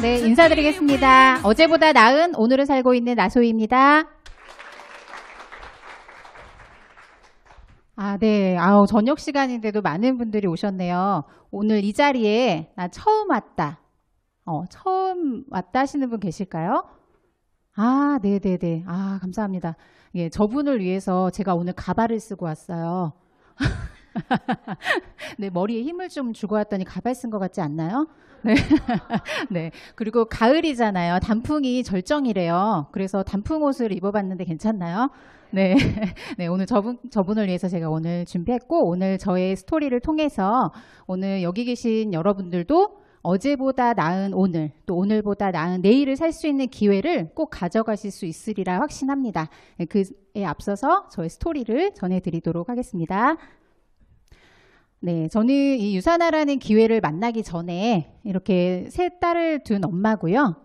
네, 인사드리겠습니다. 어제보다 나은 오늘을 살고 있는 나소희입니다. 네. 저녁 시간인데도 많은 분들이 오셨네요. 오늘 이 자리에 나 처음 왔다. 처음 왔다 하시는 분 계실까요? 네네네. 감사합니다. 예, 저분을 위해서 제가 오늘 가발을 쓰고 왔어요. 네, 머리에 힘을 좀 주고 왔더니 가발 쓴 것 같지 않나요? 네. 네. 그리고 가을이잖아요. 단풍이 절정이래요. 그래서 단풍 옷을 입어봤는데 괜찮나요? 네. 네. 오늘 저분을 위해서 제가 오늘 준비했고, 오늘 저의 스토리를 통해서 오늘 여기 계신 여러분들도 어제보다 나은 오늘, 또 오늘보다 나은 내일을 살 수 있는 기회를 꼭 가져가실 수 있으리라 확신합니다. 그에 앞서서 저의 스토리를 전해드리도록 하겠습니다. 네, 저는 이 유산하라는 기회를 만나기 전에 이렇게 세 딸을 둔 엄마고요.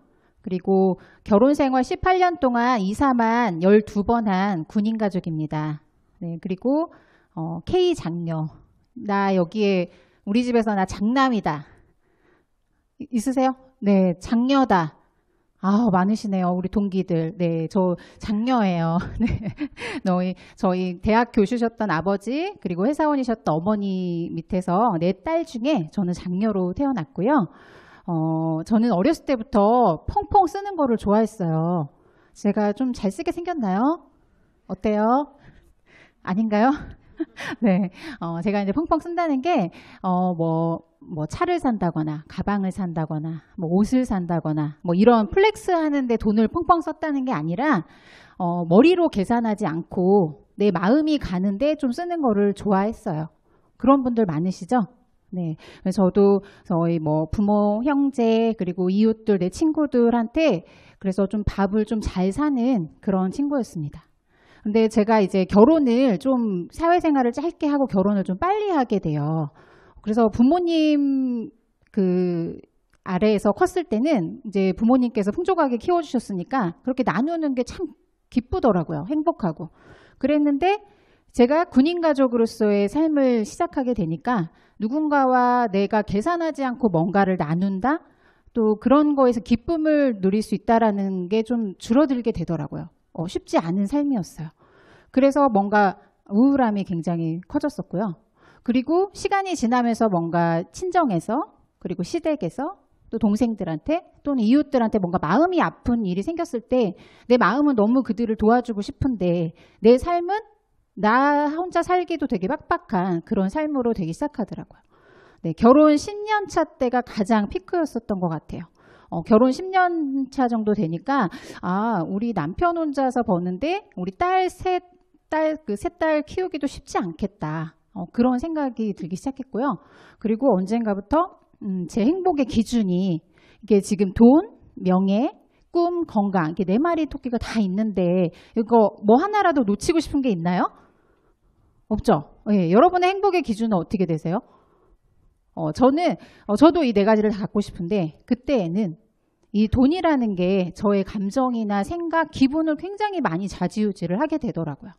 그리고 결혼 생활 18년 동안 이사만 12번 한 군인 가족입니다. 네, 그리고 K 장녀. 나 여기에 우리 집에서 나 장남이다. 있으세요? 네, 장녀다. 많으시네요. 우리 동기들. 네, 저 장녀예요. 네. 저희 대학 교수셨던 아버지, 그리고 회사원이셨던 어머니 밑에서 네 딸 중에 저는 장녀로 태어났고요. 저는 어렸을 때부터 펑펑 쓰는 거를 좋아했어요. 제가 좀 잘 쓰게 생겼나요? 어때요? 아닌가요? 네. 제가 이제 펑펑 쓴다는 게, 차를 산다거나, 가방을 산다거나, 옷을 산다거나, 이런 플렉스 하는데 돈을 펑펑 썼다는 게 아니라, 머리로 계산하지 않고 내 마음이 가는데 좀 쓰는 거를 좋아했어요. 그런 분들 많으시죠? 네. 그래서 저도 저희 부모, 형제, 그리고 이웃들, 내 친구들한테 그래서 좀 밥을 좀 잘 사는 그런 친구였습니다. 근데 제가 이제 결혼을 좀 사회생활을 짧게 하고 결혼을 좀 빨리 하게 돼요. 그래서 부모님 아래에서 컸을 때는 이제 부모님께서 풍족하게 키워주셨으니까 그렇게 나누는 게 참 기쁘더라고요. 행복하고. 그랬는데 제가 군인 가족으로서의 삶을 시작하게 되니까 누군가와 내가 계산하지 않고 뭔가를 나눈다? 또 그런 거에서 기쁨을 누릴 수 있다라는 게 좀 줄어들게 되더라고요. 쉽지 않은 삶이었어요. 그래서 뭔가 우울함이 굉장히 커졌었고요. 그리고 시간이 지나면서 뭔가 친정에서 그리고 시댁에서 또 동생들한테 또는 이웃들한테 뭔가 마음이 아픈 일이 생겼을 때 내 마음은 너무 그들을 도와주고 싶은데 내 삶은 나 혼자 살기도 되게 빡빡한 그런 삶으로 되기 시작하더라고요. 네, 결혼 10년 차 때가 가장 피크였었던 것 같아요. 결혼 10년 차 정도 되니까 우리 남편 혼자서 버는데 우리 세 딸 키우기도 쉽지 않겠다. 그런 생각이 들기 시작했고요. 그리고 언젠가부터 제 행복의 기준이 이게 지금 돈, 명예, 꿈, 건강 이게 네 마리 토끼가 다 있는데 이거 하나라도 놓치고 싶은 게 있나요? 없죠? 예, 여러분의 행복의 기준은 어떻게 되세요? 저도 이 네 가지를 다 갖고 싶은데 그때에는 이 돈이라는 게 저의 감정이나 생각, 기분을 굉장히 많이 좌지우지를 하게 되더라고요.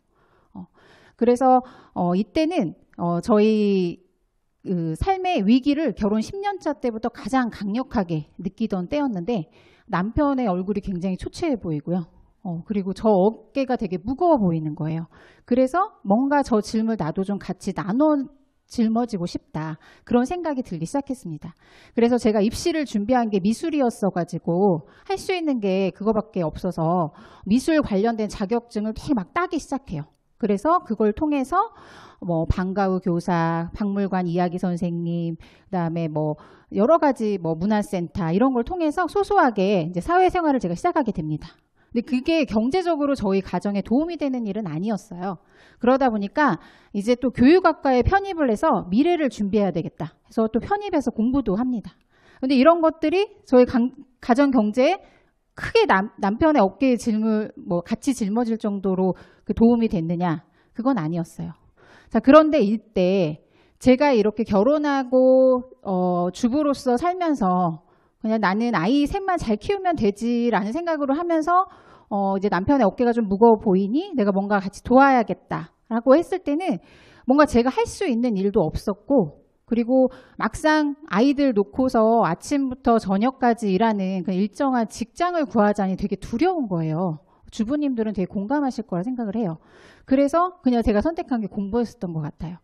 그래서 이때는 저희 삶의 위기를 결혼 10년 차 때부터 가장 강력하게 느끼던 때였는데 남편의 얼굴이 굉장히 초췌해 보이고요. 그리고 저 어깨가 되게 무거워 보이는 거예요. 그래서 뭔가 저 짐을 나도 좀 같이 나눠 짊어지고 싶다. 그런 생각이 들기 시작했습니다. 그래서 제가 입시를 준비한 게 미술이었어가지고 할 수 있는 게 그거밖에 없어서 미술 관련된 자격증을 되게 막 따기 시작해요. 그래서 그걸 통해서 방과후 교사, 박물관 이야기 선생님, 그다음에 여러 가지 문화센터 이런 걸 통해서 소소하게 이제 사회생활을 제가 시작하게 됩니다. 근데 그게 경제적으로 저희 가정에 도움이 되는 일은 아니었어요. 그러다 보니까 이제 또 교육학과에 편입을 해서 미래를 준비해야 되겠다. 그래서 또 편입해서 공부도 합니다. 근데 이런 것들이 저희 가정 경제에 크게 남편의 어깨에 같이 짊어질 정도로 그 도움이 됐느냐? 그건 아니었어요. 자, 그런데 이때 제가 이렇게 결혼하고 주부로서 살면서 그냥 나는 아이 셋만 잘 키우면 되지라는 생각으로 하면서 이제 남편의 어깨가 좀 무거워 보이니 내가 뭔가 같이 도와야겠다라고 했을 때는 뭔가 제가 할 수 있는 일도 없었고 그리고 막상 아이들 놓고서 아침부터 저녁까지 일하는 그 일정한 직장을 구하자니 되게 두려운 거예요. 주부님들은 되게 공감하실 거라 생각을 해요. 그래서 그냥 제가 선택한 게 공부였었던 것 같아요.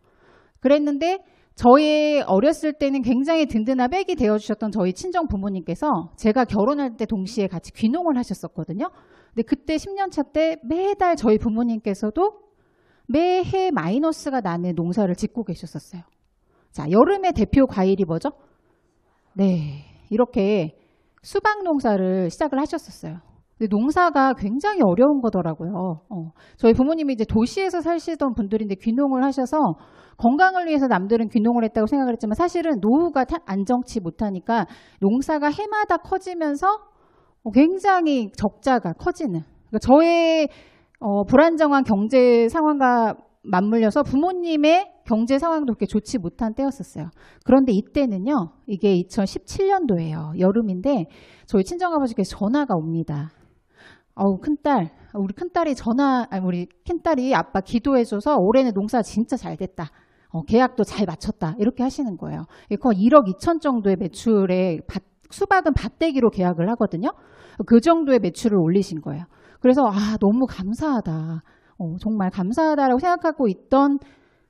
그랬는데 저의 어렸을 때는 굉장히 든든한 백이 되어주셨던 저희 친정 부모님께서 제가 결혼할 때 동시에 같이 귀농을 하셨었거든요. 근데 그때 10년차 때 매달 저희 부모님께서도 매해 마이너스가 나는 농사를 짓고 계셨었어요. 자, 여름의 대표 과일이 뭐죠? 네, 이렇게 수박 농사를 시작을 하셨었어요. 근데 농사가 굉장히 어려운 거더라고요. 저희 부모님이 이제 도시에서 사시던 분들인데 귀농을 하셔서 건강을 위해서 남들은 귀농을 했다고 생각을 했지만 사실은 노후가 안정치 못하니까 농사가 해마다 커지면서 굉장히 적자가 커지는. 그러니까 저의 불안정한 경제 상황과 맞물려서 부모님의 경제 상황도 그렇게 좋지 못한 때였었어요. 그런데 이때는요, 이게 2017년도예요. 여름인데 저희 친정아버지께서 전화가 옵니다. 큰딸, 우리 큰딸이 우리 큰딸이 아빠 기도해줘서 올해는 농사 진짜 잘 됐다. 계약도 잘 맞췄다. 이렇게 하시는 거예요. 거의 1억 2천 정도의 매출에 수박은 밭대기로 계약을 하거든요. 그 정도의 매출을 올리신 거예요. 그래서 너무 감사하다. 정말 감사하다라고 생각하고 있던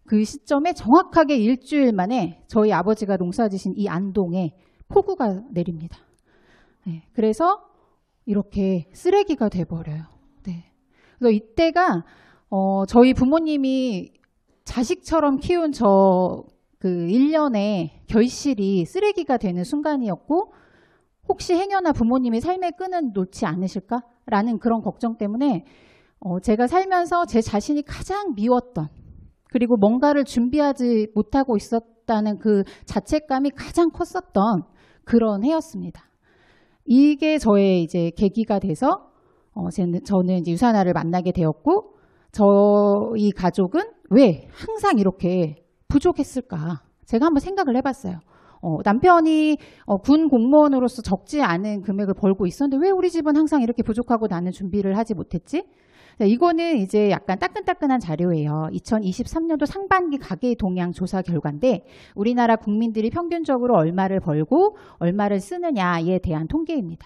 그 시점에 정확하게 일주일 만에 저희 아버지가 농사지신 이 안동에 폭우가 내립니다. 네, 그래서 이렇게 쓰레기가 돼버려요. 네. 그래서 이때가 저희 부모님이 자식처럼 키운 그 1년의 결실이 쓰레기가 되는 순간이었고 혹시 행여나 부모님이 삶의 끈은 놓지 않으실까라는 그런 걱정 때문에 제가 살면서 제 자신이 가장 미웠던 그리고 뭔가를 준비하지 못하고 있었다는 그 자책감이 가장 컸었던 그런 해였습니다. 이게 저의 이제 계기가 돼서 저는 이제 유산화를 만나게 되었고 저희 가족은 왜 항상 이렇게 부족했을까? 제가 한번 생각을 해봤어요. 남편이 군 공무원으로서 적지 않은 금액을 벌고 있었는데 왜 우리 집은 항상 이렇게 부족하고 나는 준비를 하지 못했지? 이거는 이제 약간 따끈따끈한 자료예요. 2023년도 상반기 가계 동향 조사 결과인데 우리나라 국민들이 평균적으로 얼마를 벌고 얼마를 쓰느냐에 대한 통계입니다.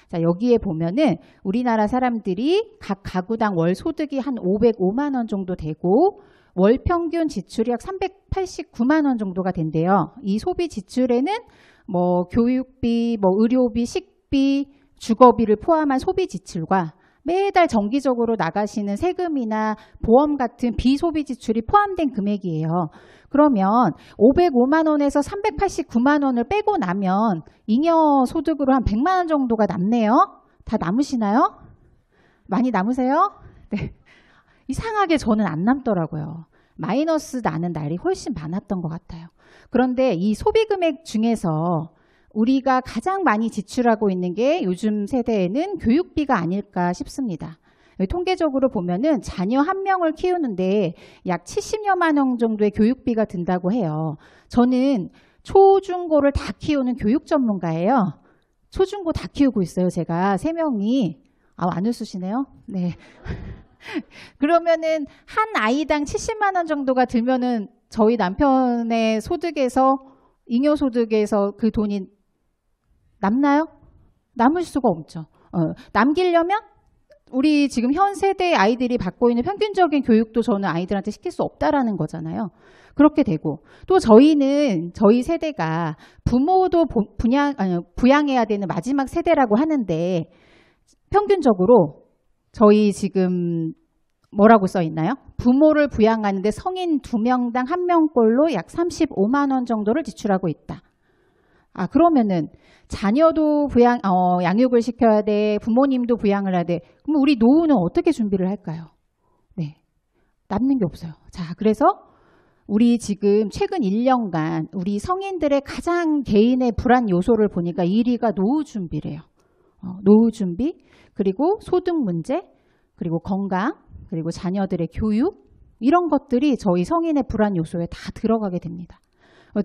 자, 여기에 보면은 우리나라 사람들이 각 가구당 월 소득이 한 505만 원 정도 되고 월 평균 지출이 약 389만 원 정도가 된대요. 이 소비 지출에는 뭐 교육비, 뭐 의료비, 식비, 주거비를 포함한 소비 지출과 매달 정기적으로 나가시는 세금이나 보험 같은 비소비 지출이 포함된 금액이에요. 그러면 505만 원에서 389만 원을 빼고 나면 잉여 소득으로 한 100만 원 정도가 남네요. 다 남으시나요? 많이 남으세요? 네. 이상하게 저는 안 남더라고요. 마이너스 나는 날이 훨씬 많았던 것 같아요. 그런데 이 소비 금액 중에서 우리가 가장 많이 지출하고 있는 게 요즘 세대에는 교육비가 아닐까 싶습니다. 통계적으로 보면은 자녀 한 명을 키우는데 약 70여만 원 정도의 교육비가 든다고 해요. 저는 초중고를 다 키우는 교육 전문가예요. 초중고 다 키우고 있어요. 제가 3명이. 안 웃으시네요. 네. 그러면은 한 아이당 70만 원 정도가 들면은 저희 남편의 소득에서 잉여 소득에서 그 돈이 남나요? 남을 수가 없죠. 남기려면 우리 지금 현 세대의 아이들이 받고 있는 평균적인 교육도 저는 아이들한테 시킬 수 없다라는 거잖아요. 그렇게 되고 또 저희는 저희 세대가 부모도 부양해야 되는 마지막 세대라고 하는데 평균적으로 저희 지금 뭐라고 써 있나요? 부모를 부양하는데 성인 2명당 1명꼴로 약 35만 원 정도를 지출하고 있다. 그러면은 자녀도 양육을 시켜야 돼. 부모님도 부양을 해야 돼. 그럼 우리 노후는 어떻게 준비를 할까요? 네. 남는 게 없어요. 자, 그래서 우리 지금 최근 1년간 우리 성인들의 가장 개인의 불안 요소를 보니까 1위가 노후 준비래요. 노후 준비, 그리고 소득 문제, 그리고 건강, 그리고 자녀들의 교육 이런 것들이 저희 성인의 불안 요소에 다 들어가게 됩니다.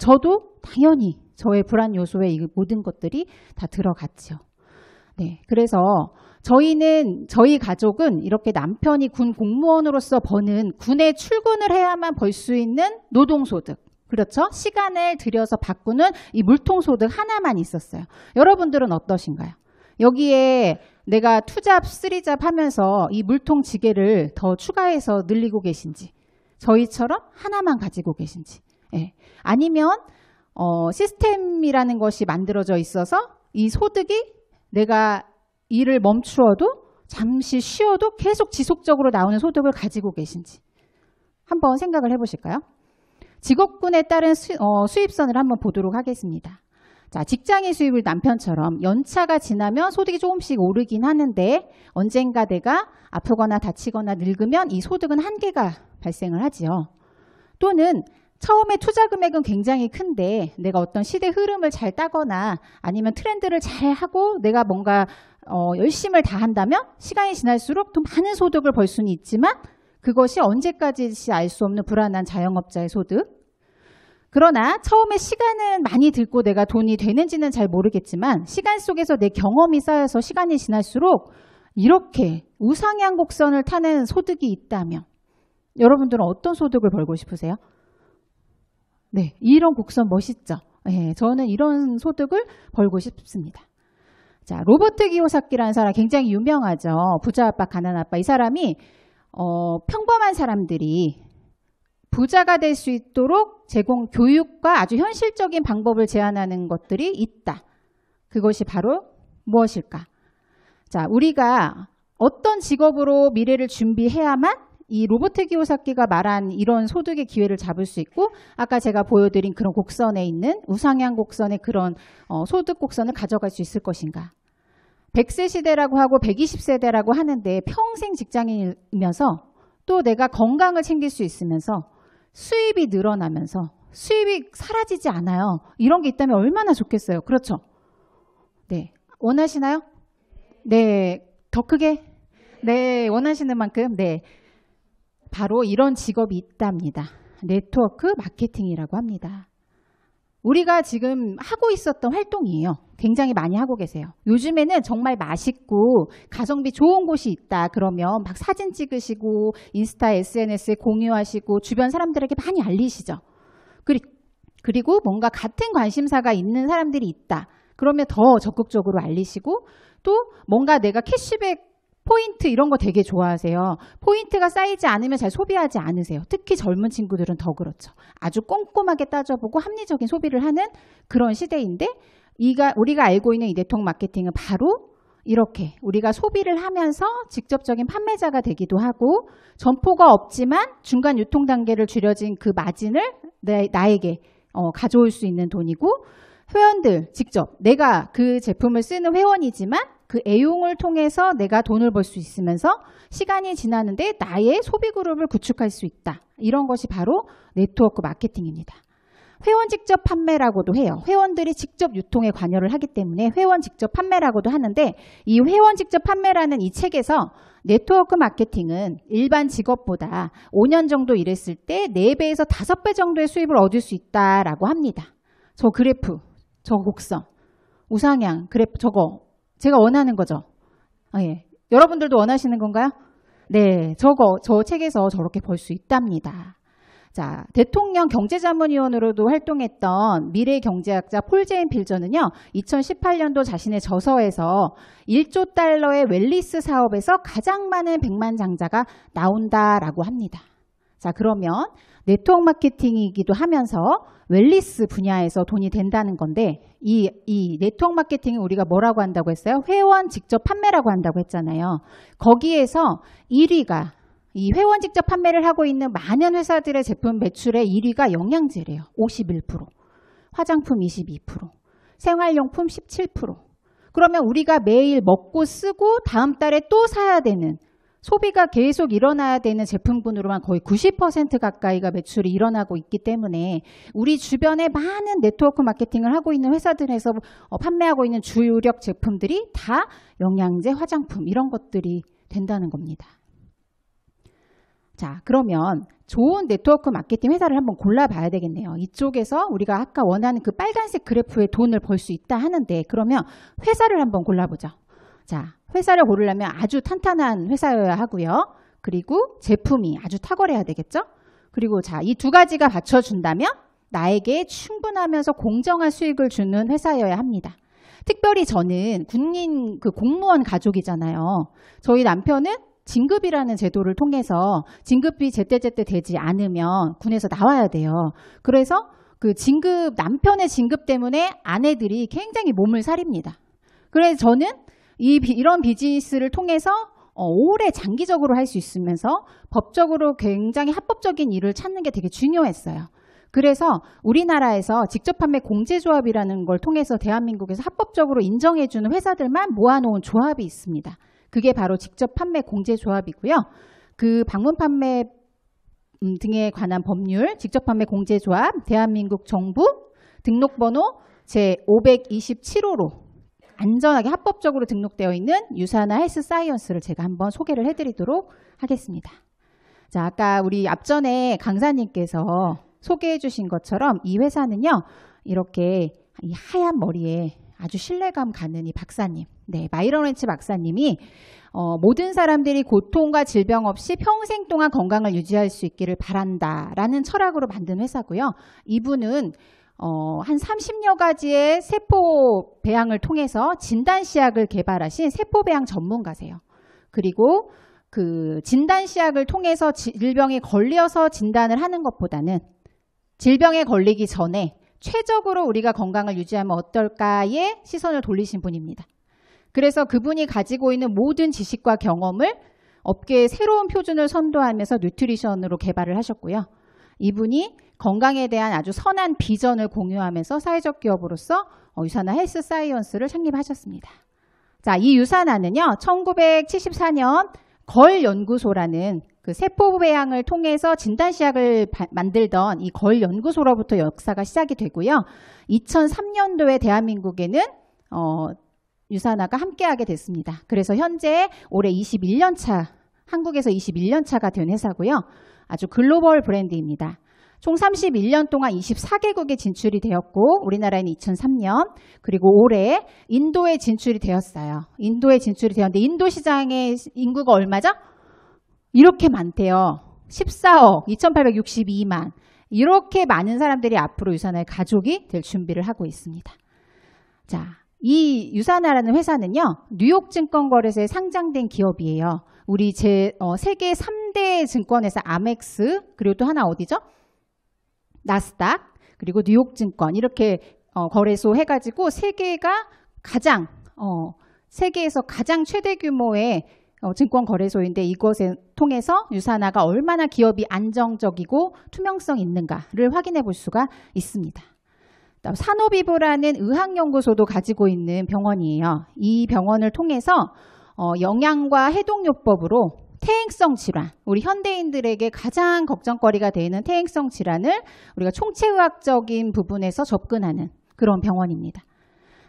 저도 당연히 저의 불안 요소에 이 모든 것들이 다 들어갔죠. 네, 그래서 저희 가족은 이렇게 남편이 군 공무원으로서 버는 군에 출근을 해야만 벌 수 있는 노동소득, 그렇죠? 시간을 들여서 바꾸는 이 물통소득 하나만 있었어요. 여러분들은 어떠신가요? 여기에 내가 투잡, 쓰리잡 하면서 이 물통지게를 더 추가해서 늘리고 계신지, 저희처럼 하나만 가지고 계신지, 예. 아니면 시스템이라는 것이 만들어져 있어서 이 소득이 내가 일을 멈추어도 잠시 쉬어도 계속 지속적으로 나오는 소득을 가지고 계신지 한번 생각을 해보실까요? 직업군에 따른 수입선을 한번 보도록 하겠습니다. 자, 직장인 수입을 남편처럼 연차가 지나면 소득이 조금씩 오르긴 하는데 언젠가 내가 아프거나 다치거나 늙으면 이 소득은 한계가 발생을 하지요. 또는 처음에 투자 금액은 굉장히 큰데 내가 어떤 시대 흐름을 잘 따거나 아니면 트렌드를 잘 하고 내가 뭔가 열심을 다한다면 시간이 지날수록 더 많은 소득을 벌 수는 있지만 그것이 언제까지인지 알 수 없는 불안한 자영업자의 소득. 그러나 처음에 시간은 많이 들고 내가 돈이 되는지는 잘 모르겠지만 시간 속에서 내 경험이 쌓여서 시간이 지날수록 이렇게 우상향 곡선을 타는 소득이 있다면 여러분들은 어떤 소득을 벌고 싶으세요? 네, 이런 곡선 멋있죠? 네, 저는 이런 소득을 벌고 싶습니다. 자, 로버트 기요사키라는 사람 굉장히 유명하죠. 부자 아빠, 가난 아빠. 이 사람이 평범한 사람들이 부자가 될 수 있도록 제공 교육과 아주 현실적인 방법을 제안하는 것들이 있다. 그것이 바로 무엇일까? 자, 우리가 어떤 직업으로 미래를 준비해야만 이 로버트 기요사키가 말한 이런 소득의 기회를 잡을 수 있고 아까 제가 보여드린 그런 곡선에 있는 우상향 곡선의 그런 소득 곡선을 가져갈 수 있을 것인가? 100세 시대라고 하고 120세대라고 하는데 평생 직장인이면서 또 내가 건강을 챙길 수 있으면서 수입이 늘어나면서 수입이 사라지지 않아요. 이런 게 있다면 얼마나 좋겠어요. 그렇죠? 네. 원하시나요? 네. 더 크게? 네. 원하시는 만큼? 네. 바로 이런 직업이 있답니다. 네트워크 마케팅이라고 합니다. 우리가 지금 하고 있었던 활동이에요. 굉장히 많이 하고 계세요. 요즘에는 정말 맛있고 가성비 좋은 곳이 있다 그러면 막 사진 찍으시고 인스타, SNS에 공유하시고 주변 사람들에게 많이 알리시죠. 그리고 뭔가 같은 관심사가 있는 사람들이 있다. 그러면 더 적극적으로 알리시고 또 뭔가 내가 캐시백 포인트 이런 거 되게 좋아하세요. 포인트가 쌓이지 않으면 잘 소비하지 않으세요. 특히 젊은 친구들은 더 그렇죠. 아주 꼼꼼하게 따져보고 합리적인 소비를 하는 그런 시대인데 우리가 알고 있는 이 네트워크 마케팅은 바로 이렇게 우리가 소비를 하면서 직접적인 판매자가 되기도 하고 점포가 없지만 중간 유통 단계를 줄여진 그 마진을 나에게 가져올 수 있는 돈이고 회원들 직접 내가 그 제품을 쓰는 회원이지만 그 애용을 통해서 내가 돈을 벌 수 있으면서 시간이 지나는데 나의 소비 그룹을 구축할 수 있다. 이런 것이 바로 네트워크 마케팅입니다. 회원 직접 판매라고도 해요. 회원들이 직접 유통에 관여를 하기 때문에 회원 직접 판매라고도 하는데 이 회원 직접 판매라는 이 책에서 네트워크 마케팅은 일반 직업보다 5년 정도 일했을 때 4배에서 5배 정도의 수입을 얻을 수 있다라고 합니다. 저 그래프, 저 곡선, 우상향 그래프 저거 제가 원하는 거죠. 예. 여러분들도 원하시는 건가요? 네, 저 책에서 저렇게 벌 수 있답니다. 자, 대통령 경제자문위원으로도 활동했던 미래 경제학자 폴 제인 필저는요, 2018년도 자신의 저서에서 1조 달러의 웰리스 사업에서 가장 많은 백만장자가 나온다라고 합니다. 자, 그러면 네트워크 마케팅이기도 하면서 웰리스 분야에서 돈이 된다는 건데 이 네트워크 마케팅을 우리가 뭐라고 한다고 했어요? 회원 직접 판매라고 한다고 했잖아요. 거기에서 1위가 이 회원 직접 판매를 하고 있는 많은 회사들의 제품 매출의 1위가 영양제래요. 51%, 화장품 22%, 생활용품 17%. 그러면 우리가 매일 먹고 쓰고 다음 달에 또 사야 되는 소비가 계속 일어나야 되는 제품군으로만 거의 90% 가까이가 매출이 일어나고 있기 때문에 우리 주변에 많은 네트워크 마케팅을 하고 있는 회사들에서 판매하고 있는 주요력 제품들이 다 영양제, 화장품 이런 것들이 된다는 겁니다. 자, 그러면 좋은 네트워크 마케팅 회사를 한번 골라봐야 되겠네요. 이쪽에서 우리가 아까 원하는 그 빨간색 그래프에 돈을 벌 수 있다 하는데 그러면 회사를 한번 골라보죠. 자, 회사를 고르려면 아주 탄탄한 회사여야 하고요. 그리고 제품이 아주 탁월해야 되겠죠. 그리고 자, 이 두 가지가 받쳐준다면 나에게 충분하면서 공정한 수익을 주는 회사여야 합니다. 특별히 저는 군인 공무원 가족이잖아요. 저희 남편은 진급이라는 제도를 통해서 진급이 제때제때 되지 않으면 군에서 나와야 돼요. 그래서 남편의 진급 때문에 아내들이 굉장히 몸을 사립니다. 그래서 저는 이런 비즈니스를 통해서 오래 장기적으로 할 수 있으면서 법적으로 굉장히 합법적인 일을 찾는 게 되게 중요했어요. 그래서 우리나라에서 직접 판매 공제조합이라는 걸 통해서 대한민국에서 합법적으로 인정해주는 회사들만 모아놓은 조합이 있습니다. 그게 바로 직접 판매 공제조합이고요. 그 방문 판매 등에 관한 법률, 직접 판매 공제조합, 대한민국 정부 등록번호 제527호로 안전하게 합법적으로 등록되어 있는 유사나 헬스사이언스를 제가 한번 소개를 해드리도록 하겠습니다. 자, 아까 우리 앞전에 강사님께서 소개해 주신 것처럼 이 회사는요, 이렇게 이 하얀 머리에 아주 신뢰감 가는 이 박사님, 마이런 렌치 박사님이 모든 사람들이 고통과 질병 없이 평생 동안 건강을 유지할 수 있기를 바란다라는 철학으로 만든 회사고요. 이분은 한 30여 가지의 세포 배양을 통해서 진단시약을 개발하신 세포배양 전문가세요. 그리고 그 진단시약을 통해서 질병에 걸려서 진단을 하는 것보다는 질병에 걸리기 전에 최적으로 우리가 건강을 유지하면 어떨까에 시선을 돌리신 분입니다. 그래서 그분이 가지고 있는 모든 지식과 경험을 업계의 새로운 표준을 선도하면서 뉴트리션으로 개발을 하셨고요. 이분이 건강에 대한 아주 선한 비전을 공유하면서 사회적 기업으로서 유사나 헬스사이언스를 창립하셨습니다. 자, 이 유사나는요, 1974년 걸 연구소라는 그 세포 배양을 통해서 진단시약을 만들던 이 걸 연구소로부터 역사가 시작이 되고요. 2003년도에 대한민국에는 유사나가 함께하게 됐습니다. 그래서 현재 올해 21년 차, 한국에서 21년 차가 된 회사고요. 아주 글로벌 브랜드입니다. 총 31년 동안 24개국에 진출이 되었고 우리나라에는 2003년 그리고 올해 인도에 진출이 되었어요. 인도에 진출이 되었는데 인도 시장의 인구가 얼마죠? 이렇게 많대요. 14억 2862만. 이렇게 많은 사람들이 앞으로 유사나의 가족이 될 준비를 하고 있습니다. 자, 이 유사나라는 회사는요, 뉴욕 증권거래소에 상장된 기업이에요. 우리 세계 3대 증권회사 아멕스, 그리고 또 하나 어디죠? 나스닥, 그리고 뉴욕 증권, 이렇게 거래소 해가지고 세계에서 가장 최대 규모의 증권 거래소인데 이것을 통해서 유사나가 얼마나 기업이 안정적이고 투명성 있는가를 확인해 볼 수가 있습니다. 산호비브라는 의학연구소도 가지고 있는 병원이에요. 이 병원을 통해서 영양과 해독요법으로 퇴행성 질환, 우리 현대인들에게 가장 걱정거리가 되는 퇴행성 질환을 우리가 총체의학적인 부분에서 접근하는 그런 병원입니다.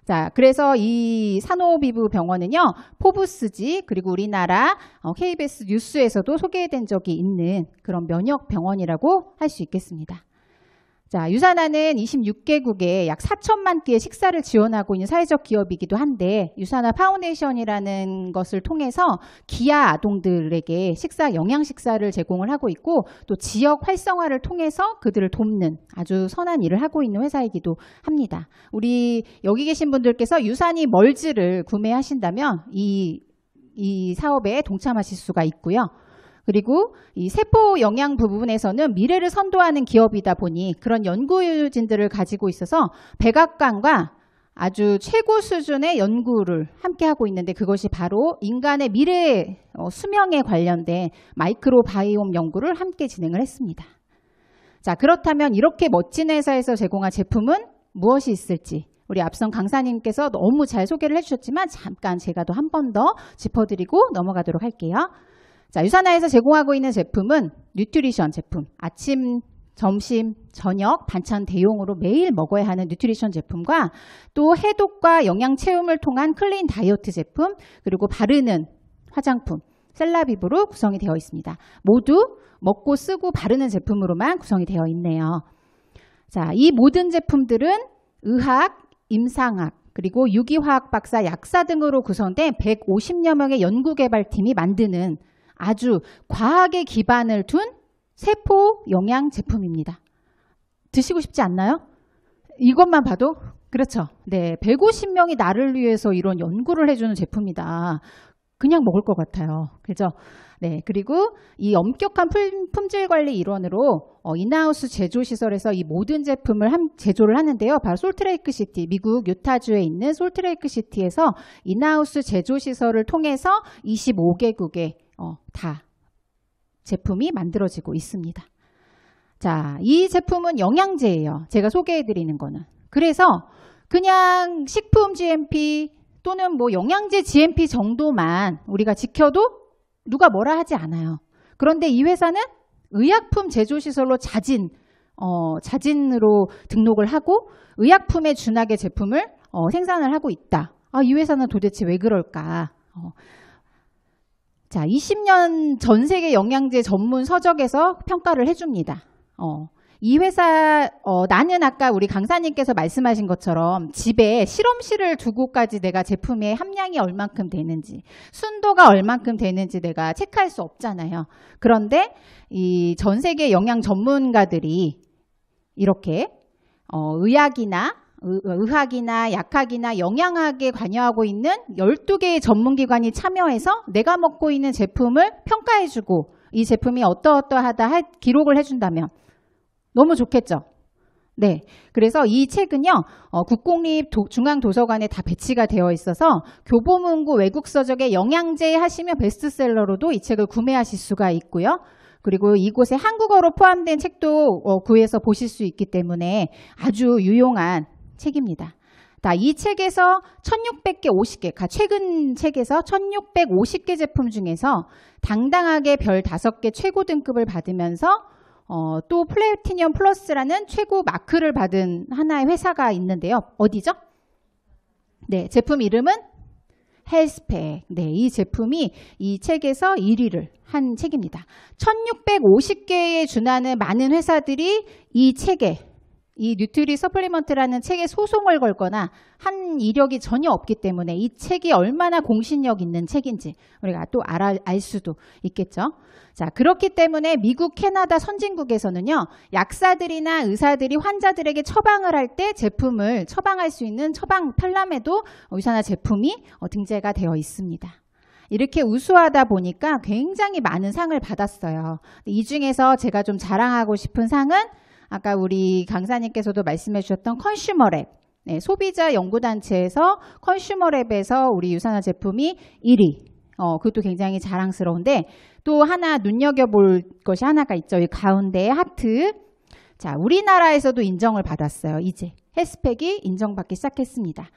자, 그래서 이 산호비브 병원은요, 포브스지 그리고 우리나라 KBS 뉴스에서도 소개된 적이 있는 그런 면역 병원이라고 할 수 있겠습니다. 자, 유사나는 26개국에 약 4천만 끼의 식사를 지원하고 있는 사회적 기업이기도 한데 유사나 파운데이션이라는 것을 통해서 기아 아동들에게 영양 식사를 제공을 하고 있고 또 지역 활성화를 통해서 그들을 돕는 아주 선한 일을 하고 있는 회사이기도 합니다. 우리 여기 계신 분들께서 유산이 멀즈를 구매하신다면 이 사업에 동참하실 수가 있고요. 그리고 이 세포 영양 부분에서는 미래를 선도하는 기업이다 보니 그런 연구진들을 가지고 있어서 백악관과 아주 최고 수준의 연구를 함께하고 있는데 그것이 바로 인간의 미래 수명에 관련된 마이크로바이옴 연구를 함께 진행을 했습니다. 자, 그렇다면 이렇게 멋진 회사에서 제공한 제품은 무엇이 있을지 우리 앞선 강사님께서 너무 잘 소개를 해주셨지만 잠깐 제가 또 한 번 더 짚어드리고 넘어가도록 할게요. 자, 유사나에서 제공하고 있는 제품은 뉴트리션 제품, 아침, 점심, 저녁, 반찬 대용으로 매일 먹어야 하는 뉴트리션 제품과 또 해독과 영양 채움을 통한 클린 다이어트 제품, 그리고 바르는 화장품, 셀라비브로 구성이 되어 있습니다. 모두 먹고 쓰고 바르는 제품으로만 구성이 되어 있네요. 자, 이 모든 제품들은 의학, 임상학, 그리고 유기화학 박사, 약사 등으로 구성된 150여 명의 연구개발팀이 만드는 아주 과학에 기반을 둔 세포 영양 제품입니다. 드시고 싶지 않나요? 이것만 봐도 그렇죠. 네, 150명이 나를 위해서 이런 연구를 해주는 제품이다. 그냥 먹을 것 같아요. 그죠? 네, 그리고 이 엄격한 품질 관리 일원으로 인하우스 제조 시설에서 이 모든 제품을 제조를 하는데요. 바로 솔트레이크 시티, 미국 유타주에 있는 솔트레이크 시티에서 인하우스 제조 시설을 통해서 25개국에 다 제품이 만들어지고 있습니다. 자, 이 제품은 영양제예요. 제가 소개해드리는 거는. 그래서 그냥 식품 GMP 또는 뭐 영양제 GMP 정도만 우리가 지켜도 누가 뭐라 하지 않아요. 그런데 이 회사는 의약품 제조시설로 자진으로 등록을 하고 의약품에 준하게 제품을 생산을 하고 있다. 이 회사는 도대체 왜 그럴까? 자, 20년 전 세계 영양제 전문 서적에서 평가를 해줍니다. 이 회사 나는 아까 우리 강사님께서 말씀하신 것처럼 집에 실험실을 두고까지 내가 제품의 함량이 얼만큼 되는지 순도가 얼만큼 되는지 내가 체크할 수 없잖아요. 그런데 이 전 세계 영양 전문가들이 이렇게 의학이나 약학이나 영양학에 관여하고 있는 12개의 전문기관이 참여해서 내가 먹고 있는 제품을 평가해주고 이 제품이 어떠어떠하다 기록을 해준다면 너무 좋겠죠? 네. 그래서 이 책은요, 국공립중앙도서관에 다 배치가 되어 있어서 교보문고 외국서적의 영양제 하시면 베스트셀러로도 이 책을 구매하실 수가 있고요. 그리고 이곳에 한국어로 포함된 책도 구해서 보실 수 있기 때문에 아주 유용한 책입니다. 이 책에서 1600개 50개, 최근 책에서 1650개 제품 중에서 당당하게 별 5개 최고 등급을 받으면서 또 플래티넘 플러스라는 최고 마크를 받은 하나의 회사가 있는데요. 어디죠? 네, 제품 이름은 헬스팩. 네, 이 제품이 이 책에서 1위를 한 책입니다. 1650개에 준하는 많은 회사들이 이 책에 이 뉴트리 서플리먼트라는 책에 소송을 걸거나 한 이력이 전혀 없기 때문에 이 책이 얼마나 공신력 있는 책인지 우리가 또 알 수도 있겠죠. 자, 그렇기 때문에 미국, 캐나다 선진국에서는요, 약사들이나 의사들이 환자들에게 처방을 할 때 제품을 처방할 수 있는 처방 편람에도 유산화 제품이 등재가 되어 있습니다. 이렇게 우수하다 보니까 굉장히 많은 상을 받았어요. 이 중에서 제가 좀 자랑하고 싶은 상은 아까 우리 강사님께서도 말씀해 주셨던 컨슈머랩, 네, 소비자 연구단체에서 컨슈머랩에서 우리 유산화 제품이 1위. 그것도 굉장히 자랑스러운데 또 하나 눈여겨볼 것이 하나가 있죠. 이 가운데에 하트. 자, 우리나라에서도 인정을 받았어요. 이제 헬스팩이 인정받기 시작했습니다.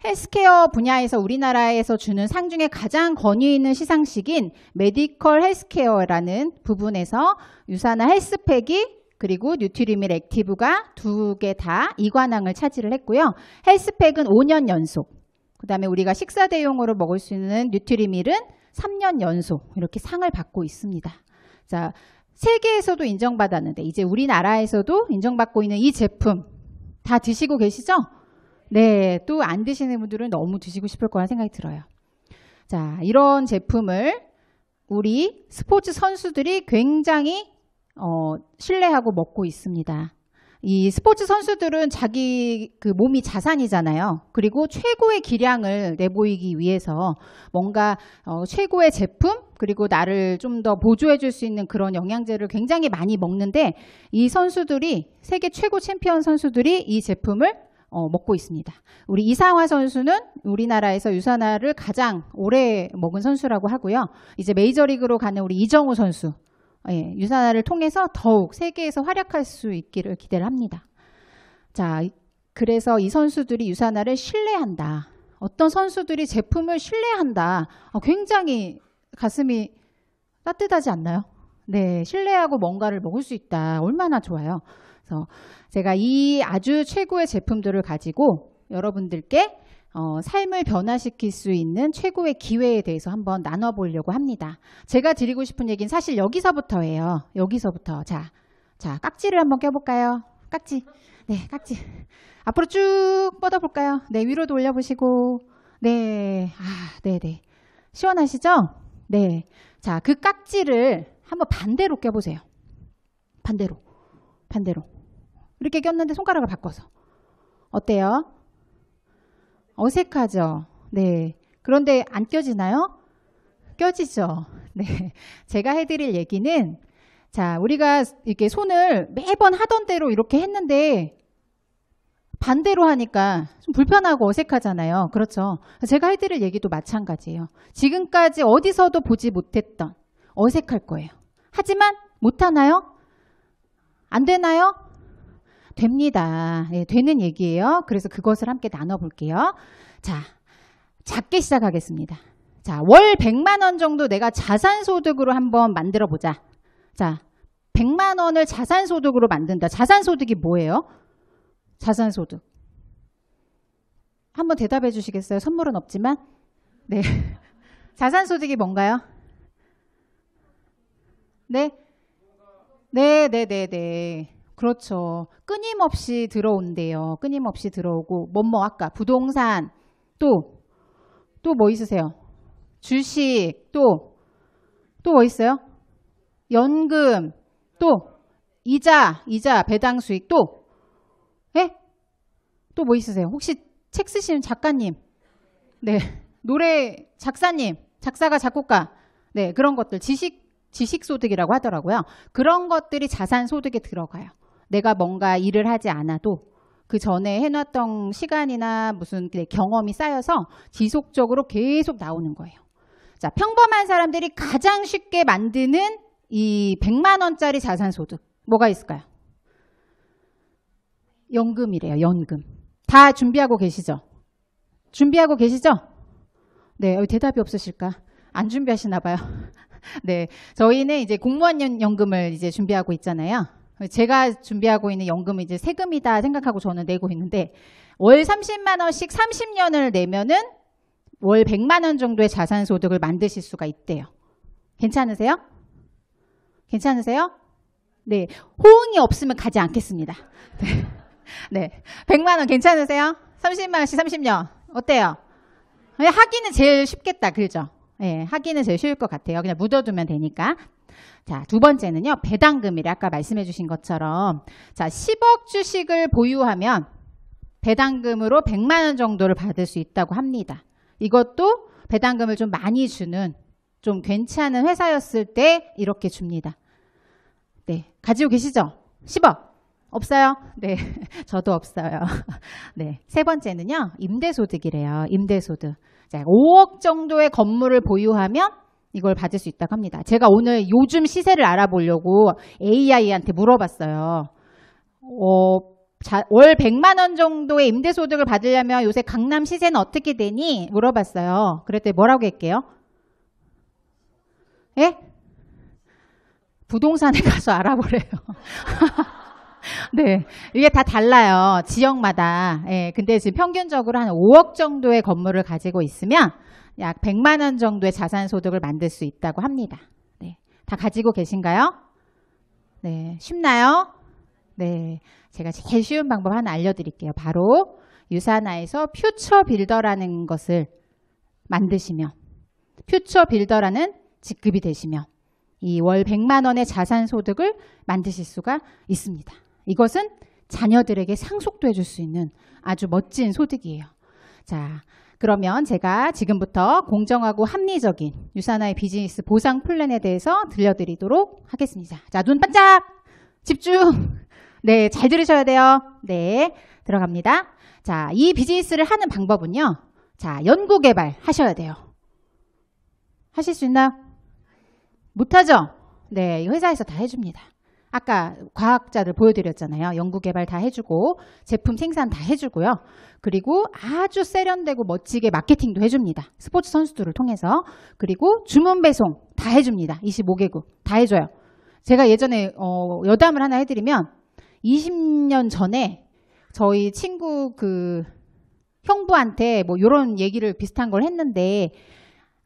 헬스케어 분야에서 우리나라에서 주는 상 중에 가장 권위 있는 시상식인 메디컬 헬스케어라는 부분에서 유산화 헬스팩이 그리고 뉴트리밀 액티브가 2개 다 이관왕을 차지를 했고요. 헬스팩은 5년 연속, 그 다음에 우리가 식사 대용으로 먹을 수 있는 뉴트리밀은 3년 연속 이렇게 상을 받고 있습니다. 자, 세계에서도 인정받았는데 이제 우리나라에서도 인정받고 있는 이 제품 다 드시고 계시죠? 네, 또 안 드시는 분들은 너무 드시고 싶을 거라는 생각이 들어요. 자, 이런 제품을 우리 스포츠 선수들이 굉장히 신뢰하고 먹고 있습니다. 이 스포츠 선수들은 자기 몸이 자산이잖아요. 그리고 최고의 기량을 내보이기 위해서 뭔가 최고의 제품 그리고 나를 좀 더 보조해 줄 수 있는 그런 영양제를 굉장히 많이 먹는데 이 선수들이 세계 최고 챔피언 선수들이 이 제품을 먹고 있습니다. 우리 이상화 선수는 우리나라에서 유산화를 가장 오래 먹은 선수라고 하고요. 이제 메이저리그로 가는 우리 이정우 선수 예, 유산화를 통해서 더욱 세계에서 활약할 수 있기를 기대를 합니다. 자, 그래서 이 선수들이 유산화를 신뢰한다. 어떤 선수들이 제품을 신뢰한다. 굉장히 가슴이 따뜻하지 않나요? 네, 신뢰하고 뭔가를 먹을 수 있다. 얼마나 좋아요. 그래서 제가 이 아주 최고의 제품들을 가지고 여러분들께 삶을 변화시킬 수 있는 최고의 기회에 대해서 한번 나눠보려고 합니다. 제가 드리고 싶은 얘기는 사실 여기서부터예요. 여기서부터. 자, 깍지를 한번 껴볼까요? 깍지. 네, 깍지. 앞으로 쭉 뻗어볼까요? 네, 위로도 올려보시고. 네, 네네. 시원하시죠? 네. 자, 그 깍지를 한번 반대로 껴보세요. 반대로. 이렇게 꼈는데 손가락을 바꿔서. 어때요? 어색하죠? 네. 그런데 안 껴지나요? 껴지죠? 네. 제가 해드릴 얘기는, 자, 우리가 이렇게 손을 매번 하던 대로 이렇게 했는데 반대로 하니까 좀 불편하고 어색하잖아요. 그렇죠? 제가 해드릴 얘기도 마찬가지예요. 지금까지 어디서도 보지 못했던, 어색할 거예요. 하지만 못하나요? 안 되나요? 됩니다. 네, 되는 얘기예요. 그래서 그것을 함께 나눠볼게요. 자, 작게 시작하겠습니다. 자, 월 100만 원 정도 내가 자산소득으로 한번 만들어 보자. 자, 100만 원을 자산소득으로 만든다. 자산소득이 뭐예요? 자산소득. 한번 대답해 주시겠어요? 선물은 없지만. 네. 자산소득이 뭔가요? 네? 네. 그렇죠. 끊임없이 들어온대요. 끊임없이 들어오고. 아까 부동산, 또 뭐 있으세요? 주식, 또 뭐 있어요? 연금, 또 이자, 배당 수익, 또 뭐 있으세요? 혹시 책 쓰시는 작가님, 네, 노래 작사님, 작사가 작곡가, 네, 그런 것들 지식소득이라고 하더라고요. 그런 것들이 자산소득에 들어가요. 내가 뭔가 일을 하지 않아도 그 전에 해놨던 시간이나 무슨 경험이 쌓여서 지속적으로 계속 나오는 거예요. 자, 평범한 사람들이 가장 쉽게 만드는 이 100만 원짜리 자산소득 뭐가 있을까요? 연금이래요. 연금. 다 준비하고 계시죠? 준비하고 계시죠? 네, 대답이 없으실까? 안 준비하시나 봐요. 네, 저희는 이제 공무원 연금을 이제 준비하고 있잖아요. 제가 준비하고 있는 연금은 이제 세금이다 생각하고 저는 내고 있는데 월 30만 원씩 30년을 내면은 월 100만 원 정도의 자산소득을 만드실 수가 있대요. 괜찮으세요? 괜찮으세요? 네, 호응이 없으면 가지 않겠습니다. 네, 100만 원 괜찮으세요? 30만 원씩 30년 어때요? 하기는 제일 쉽겠다, 그죠? 네, 하기는 제일 쉬울 것 같아요. 그냥 묻어두면 되니까. 자, 두 번째는요, 배당금이래. 아까 말씀해 주신 것처럼. 자, 10억 주식을 보유하면 배당금으로 100만 원 정도를 받을 수 있다고 합니다. 이것도 배당금을 좀 많이 주는 좀 괜찮은 회사였을 때 이렇게 줍니다. 네, 가지고 계시죠? 10억. 없어요? 네, 저도 없어요. 네, 세 번째는요, 임대소득이래요. 임대소득. 자, 5억 정도의 건물을 보유하면 이걸 받을 수 있다고 합니다. 제가 오늘 요즘 시세를 알아보려고 AI한테 물어봤어요. 월 100만 원 정도의 임대소득을 받으려면 요새 강남 시세는 어떻게 되니? 물어봤어요. 그랬더니 뭐라고 할게요? 예? 부동산에 가서 알아보래요. 네, 이게 다 달라요. 지역마다. 예, 근데 지금 평균적으로 한 5억 정도의 건물을 가지고 있으면 약 100만 원 정도의 자산소득을 만들 수 있다고 합니다. 네, 다 가지고 계신가요? 네, 쉽나요? 네, 제가 제일 쉬운 방법 하나 알려드릴게요. 바로 유산화에서 퓨처빌더라는 것을 만드시면, 퓨처빌더라는 직급이 되시면 이 월 100만 원의 자산소득을 만드실 수가 있습니다. 이것은 자녀들에게 상속도 해줄 수 있는 아주 멋진 소득이에요. 자, 그러면 제가 지금부터 공정하고 합리적인 유산화의 비즈니스 보상 플랜에 대해서 들려드리도록 하겠습니다. 자, 눈 반짝! 집중! 네, 잘 들으셔야 돼요. 네, 들어갑니다. 자, 이 비즈니스를 하는 방법은요. 자, 연구개발 하셔야 돼요. 하실 수 있나요? 못하죠? 네, 회사에서 다 해줍니다. 아까 과학자들 보여드렸잖아요. 연구개발 다 해주고 제품 생산 다 해주고요. 그리고 아주 세련되고 멋지게 마케팅도 해줍니다. 스포츠 선수들을 통해서. 그리고 주문 배송 다 해줍니다. 25개국 다 해줘요. 제가 예전에 여담을 하나 해드리면 20년 전에 저희 친구 그 형부한테 뭐 이런 얘기를 비슷한 걸 했는데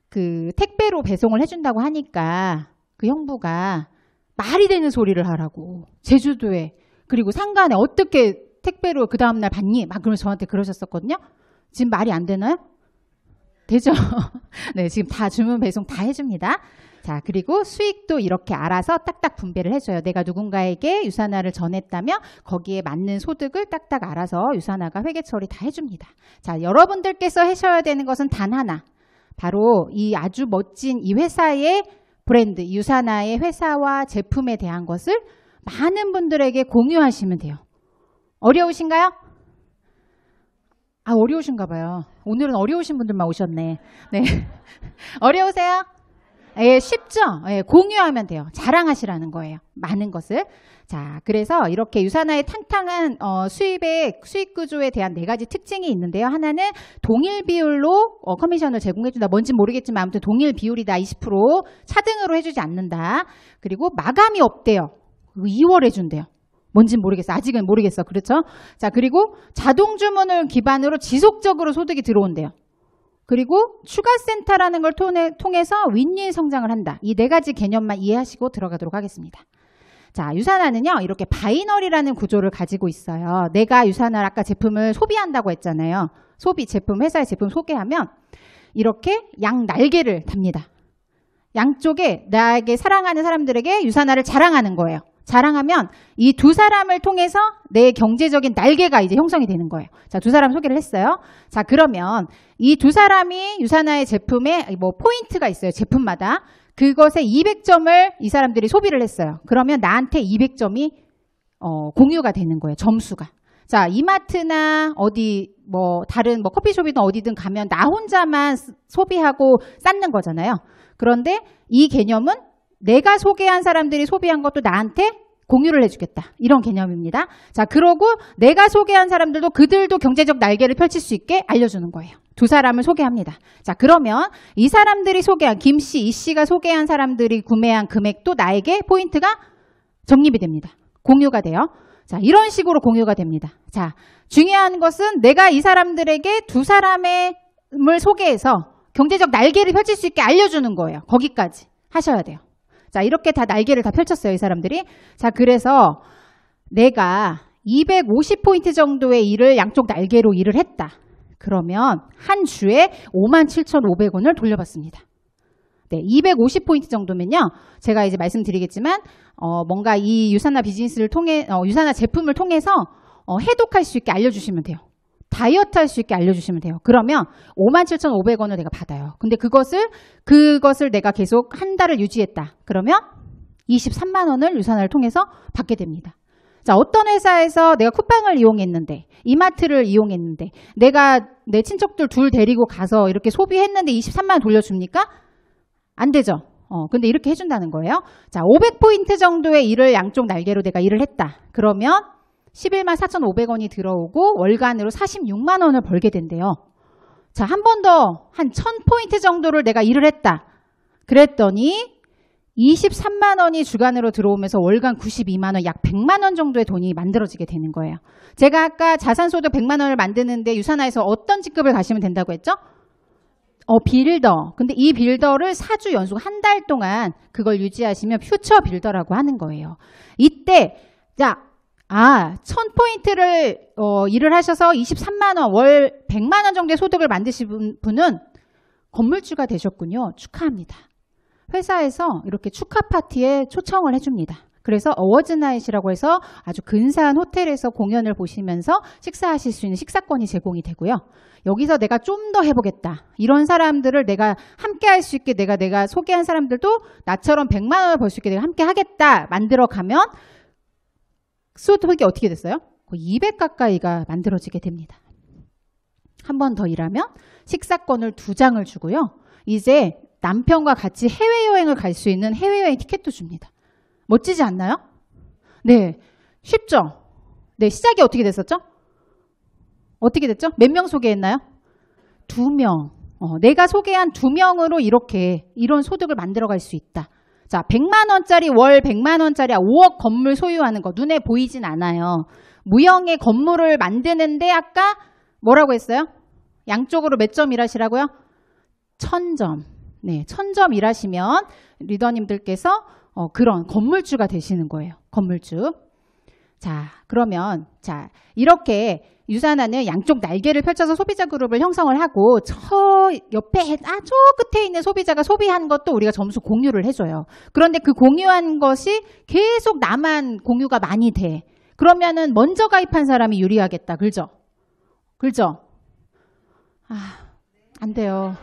그 택배로 배송을 해준다고 하니까 그 형부가 말이 되는 소리를 하라고 제주도에 그리고 상간에 어떻게 택배로 그 다음날 받니? 막 그러면서 저한테 그러셨었거든요. 지금 말이 안 되나요? 되죠? 네, 지금 다 주문 배송 다 해줍니다. 자, 그리고 수익도 이렇게 알아서 딱딱 분배를 해줘요. 내가 누군가에게 유산화를 전했다면 거기에 맞는 소득을 딱딱 알아서 유산화가 회계 처리 다 해줍니다. 자, 여러분들께서 하셔야 되는 것은 단 하나. 바로 이 아주 멋진 이 회사의 브랜드, 유산화의 회사와 제품에 대한 것을 많은 분들에게 공유하시면 돼요. 어려우신가요? 아, 어려우신가 봐요. 오늘은 어려우신 분들만 오셨네. 네. 어려우세요? 예, 쉽죠? 예, 공유하면 돼요. 자랑하시라는 거예요. 많은 것을. 자, 그래서 이렇게 유산화의 탄탄한 수익 구조에 대한 4가지 특징이 있는데요. 하나는 동일 비율로 커미션을 제공해준다. 뭔지 모르겠지만 아무튼 동일 비율이다. 20% 차등으로 해주지 않는다. 그리고 마감이 없대요. 2월 해준대요. 뭔진 모르겠어. 아직은 모르겠어. 그렇죠? 자, 그리고 자동 주문을 기반으로 지속적으로 소득이 들어온대요. 그리고 추가센터라는 걸 통해서 윈윈 성장을 한다. 이 4가지 개념만 이해하시고 들어가도록 하겠습니다. 자, 유산화는요, 이렇게 바이너리라는 구조를 가지고 있어요. 내가 유산화 아까 제품을 소비한다고 했잖아요. 회사의 제품 소개하면 이렇게 양 날개를 답니다. 양쪽에 나에게 사랑하는 사람들에게 유산화를 자랑하는 거예요. 자랑하면 이 두 사람을 통해서 내 경제적인 날개가 이제 형성이 되는 거예요. 자, 두 사람 소개를 했어요. 자, 그러면 이 두 사람이 유산화의 제품에 뭐 포인트가 있어요. 제품마다. 그것에 200점을 이 사람들이 소비를 했어요. 그러면 나한테 200점이 공유가 되는 거예요. 점수가. 자, 이마트나 어디 뭐 다른 뭐 커피숍이든 어디든 가면 나 혼자만 소비하고 쌓는 거잖아요. 그런데 이 개념은 내가 소개한 사람들이 소비한 것도 나한테 공유를 해주겠다. 이런 개념입니다. 자, 그러고 내가 소개한 사람들도 그들도 경제적 날개를 펼칠 수 있게 알려주는 거예요. 두 사람을 소개합니다. 자, 그러면 이 사람들이 소개한 김씨, 이씨가 소개한 사람들이 구매한 금액도 나에게 포인트가 적립이 됩니다. 공유가 돼요. 자, 이런 식으로 공유가 됩니다. 자, 중요한 것은 내가 이 사람들에게 두 사람을 소개해서 경제적 날개를 펼칠 수 있게 알려주는 거예요. 거기까지 하셔야 돼요. 자, 이렇게 다 날개를 다 펼쳤어요, 이 사람들이. 자, 그래서 내가 250포인트 정도의 일을 양쪽 날개로 일을 했다. 그러면 한 주에 57,500원을 돌려받습니다. 네, 250포인트 정도면요. 제가 이제 말씀드리겠지만 뭔가 이 유산화 비즈니스를 통해 유산화 제품을 통해서 해독할 수 있게 알려주시면 돼요. 다이어트 할 수 있게 알려주시면 돼요. 그러면 57,500원을 내가 받아요. 근데 그것을 내가 계속 한 달을 유지했다. 그러면 23만 원을 유산화를 통해서 받게 됩니다. 자, 어떤 회사에서 내가 쿠팡을 이용했는데, 이마트를 이용했는데, 내가 내 친척들 둘 데리고 가서 이렇게 소비했는데 23만 원 돌려줍니까? 안 되죠. 근데 이렇게 해준다는 거예요. 자, 500포인트 정도의 일을 양쪽 날개로 내가 일을 했다. 그러면 11만 4,500원이 들어오고 월간으로 46만 원을 벌게 된대요. 자, 한 번 더 한 1000포인트 정도를 내가 일을 했다. 그랬더니 23만 원이 주간으로 들어오면서 월간 92만 원, 약 100만 원 정도의 돈이 만들어지게 되는 거예요. 제가 아까 자산소득 100만 원을 만드는데 유산화에서 어떤 직급을 가시면 된다고 했죠? 빌더. 근데 이 빌더를 4주 연속 한 달 동안 그걸 유지하시면 퓨처 빌더라고 하는 거예요. 이때 자, 1000포인트를 일을 하셔서 23만 원, 월 100만 원 정도의 소득을 만드신 분은 건물주가 되셨군요. 축하합니다. 회사에서 이렇게 축하 파티에 초청을 해줍니다. 그래서 어워즈나잇이라고 해서 아주 근사한 호텔에서 공연을 보시면서 식사하실 수 있는 식사권이 제공이 되고요. 여기서 내가 좀 더 해보겠다. 이런 사람들을 내가 함께 할 수 있게 내가 소개한 사람들도 나처럼 100만 원을 벌 수 있게 내가 함께 하겠다. 만들어가면 소득이 어떻게 됐어요? 200 가까이가 만들어지게 됩니다. 한 번 더 일하면 식사권을 2장을 주고요. 이제 남편과 같이 해외여행을 갈 수 있는 해외여행 티켓도 줍니다. 멋지지 않나요? 네, 쉽죠? 네, 시작이 어떻게 됐었죠? 어떻게 됐죠? 몇 명 소개했나요? 2명. 내가 소개한 2명으로 이런 소득을 만들어갈 수 있다. 자, 100만 원짜리 월 100만 원짜리 5억 건물 소유하는 거 눈에 보이진 않아요. 무형의 건물을 만드는데 아까 뭐라고 했어요? 양쪽으로 몇 점 일하시라고요? 1000점. 네, 1000점 일하시면 리더님들께서 그런 건물주가 되시는 거예요. 건물주. 자, 그러면 이렇게 유산하는 양쪽 날개를 펼쳐서 소비자 그룹을 형성을 하고 저 옆에 저 끝에 있는 소비자가 소비한 것도 우리가 점수 공유를 해줘요. 그런데 그 공유한 것이 계속 나만 공유가 많이 돼. 그러면은 먼저 가입한 사람이 유리하겠다. 그죠? 그죠? 안 돼요.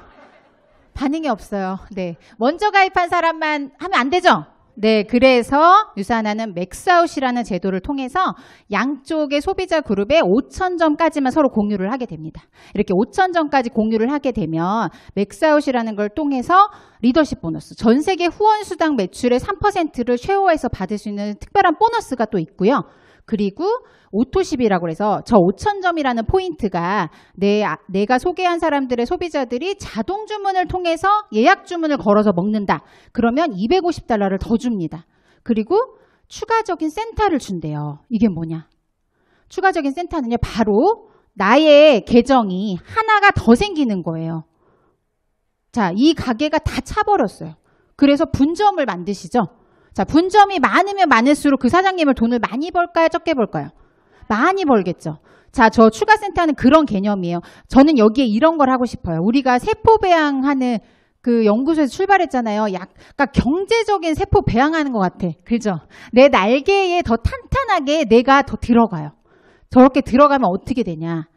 반응이 없어요. 네. 먼저 가입한 사람만 하면 안 되죠? 네, 그래서 유산하는 맥스아웃이라는 제도를 통해서 양쪽의 소비자 그룹에 5,000점까지만 서로 공유를 하게 됩니다. 이렇게 5,000점까지 공유를 하게 되면 맥스아웃이라는 걸 통해서 리더십 보너스, 전 세계 후원 수당 매출의 3%를 쉐어해서 받을 수 있는 특별한 보너스가 또 있고요. 그리고 오토십이라고 해서 저 5,000점이라는 포인트가 내가 소개한 사람들의 소비자들이 자동 주문을 통해서 예약 주문을 걸어서 먹는다. 그러면 $250를 더 줍니다. 그리고 추가적인 센터를 준대요. 이게 뭐냐? 추가적인 센터는요. 바로 나의 계정이 하나가 더 생기는 거예요. 자, 이 가게가 다 차버렸어요. 그래서 분점을 만드시죠. 자, 분점이 많으면 많을수록 그 사장님을 돈을 많이 벌까요? 적게 벌까요? 많이 벌겠죠. 자, 저 추가센터는 그런 개념이에요. 저는 여기에 이런 걸 하고 싶어요. 우리가 세포 배양하는 그 연구소에서 출발했잖아요. 약간 경제적인 세포 배양하는 것 같아. 그죠? 내 날개에 더 탄탄하게 내가 더 들어가요. 저렇게 들어가면 어떻게 되냐?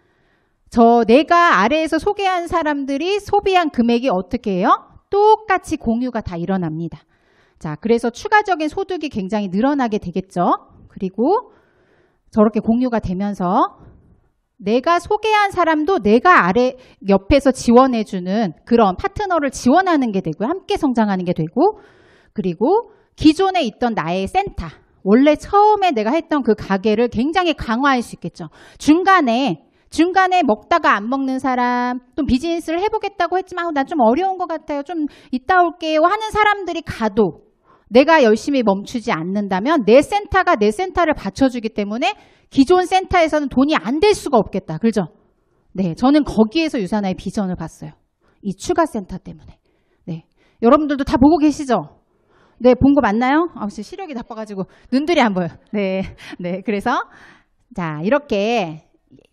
내가 아래에서 소개한 사람들이 소비한 금액이 어떻게 해요? 똑같이 공유가 다 일어납니다. 자, 그래서 추가적인 소득이 굉장히 늘어나게 되겠죠. 그리고 저렇게 공유가 되면서 내가 소개한 사람도 내가 아래 옆에서 지원해주는 그런 파트너를 지원하는 게 되고요. 함께 성장하는 게 되고, 그리고 기존에 있던 나의 센터, 원래 처음에 내가 했던 그 가게를 굉장히 강화할 수 있겠죠. 중간에 먹다가 안 먹는 사람, 또 비즈니스를 해보겠다고 했지만 난 좀 어려운 것 같아요. 좀 이따 올게요 하는 사람들이 가도 내가 열심히 멈추지 않는다면 내 센터가 내 센터를 받쳐주기 때문에 기존 센터에서는 돈이 안 될 수가 없겠다. 그죠? 네, 저는 거기에서 유산화의 비전을 봤어요. 이 추가 센터 때문에. 네, 여러분들도 다 보고 계시죠? 네, 본 거 맞나요? 시력이 나빠가지고 눈들이 안 보여요. 네, 그래서 자, 이렇게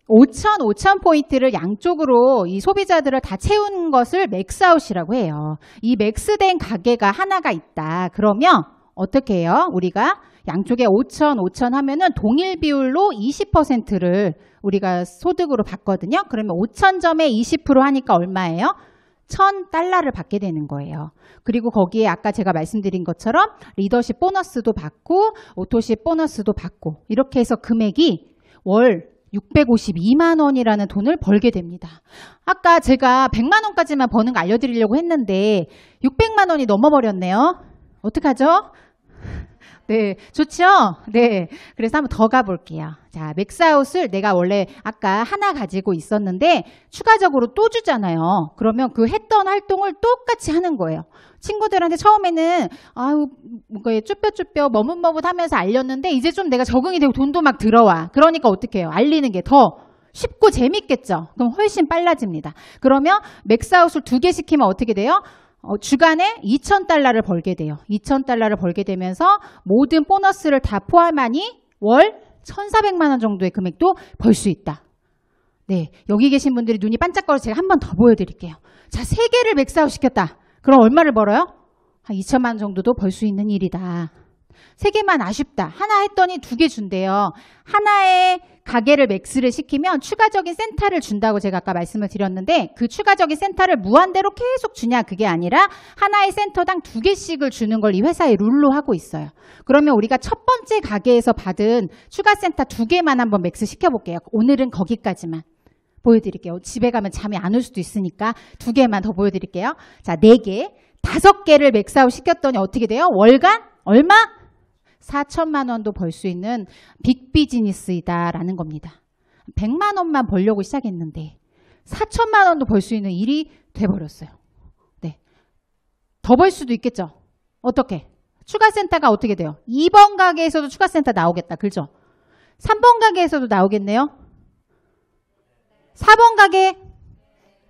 5,000 포인트를 양쪽으로 이 소비자들을 다 채운 것을 맥스아웃이라고 해요. 이 맥스된 가게가 하나가 있다. 그러면 어떻게 해요? 우리가 양쪽에 5,000 하면은 동일 비율로 20%를 우리가 소득으로 받거든요. 그러면 5,000점에 20% 하니까 얼마예요? $1,000를 받게 되는 거예요. 그리고 거기에 아까 제가 말씀드린 것처럼 리더십 보너스도 받고 오토십 보너스도 받고 이렇게 해서 금액이 월 652만 원이라는 돈을 벌게 됩니다. 아까 제가 100만 원까지만 버는 거 알려드리려고 했는데 600만 원이 넘어버렸네요. 어떡하죠? 네, 좋죠? 네, 그래서 한번 더 가볼게요. 자, 맥스아웃을 내가 원래 아까 하나 가지고 있었는데 추가적으로 또 주잖아요. 그러면 그 했던 활동을 똑같이 하는 거예요. 친구들한테 처음에는 뭔가 쭈뼛쭈뼛 머뭇머뭇하면서 알렸는데 이제 좀 내가 적응이 되고 돈도 막 들어와. 그러니까 어떻게 해요? 알리는 게 더 쉽고 재밌겠죠? 그럼 훨씬 빨라집니다. 그러면 맥스아웃을 2개 시키면 어떻게 돼요? 주간에 $2,000를 벌게 돼요. $2,000를 벌게 되면서 모든 보너스를 다 포함하니 월 1,400만 원 정도의 금액도 벌 수 있다. 네, 여기 계신 분들이 눈이 반짝거려서 제가 한 번 더 보여드릴게요. 자, 3개를 맥스아웃 시켰다. 그럼 얼마를 벌어요? 한 2천만 원 정도도 벌 수 있는 일이다. 3개만 아쉽다. 하나 했더니 2개 준대요. 하나의 가게를 맥스를 시키면 추가적인 센터를 준다고 제가 아까 말씀을 드렸는데 그 추가적인 센터를 무한대로 계속 주냐 그게 아니라 하나의 센터당 2개씩을 주는 걸 이 회사의 룰로 하고 있어요. 그러면 우리가 첫 번째 가게에서 받은 추가 센터 2개만 한번 맥스 시켜볼게요. 오늘은 거기까지만 보여드릴게요. 집에 가면 잠이 안 올 수도 있으니까 2개만 더 보여드릴게요. 자, 4개, 5개를 맥스아웃 시켰더니 어떻게 돼요? 월간 얼마? 4천만 원도 벌 수 있는 빅 비즈니스이다라는 겁니다. 100만 원만 벌려고 시작했는데 4천만 원도 벌 수 있는 일이 돼버렸어요. 네, 더 벌 수도 있겠죠. 어떻게? 추가센터가 어떻게 돼요? 2번 가게에서도 추가센터 나오겠다. 그죠? 3번 가게에서도 나오겠네요. 4번 가게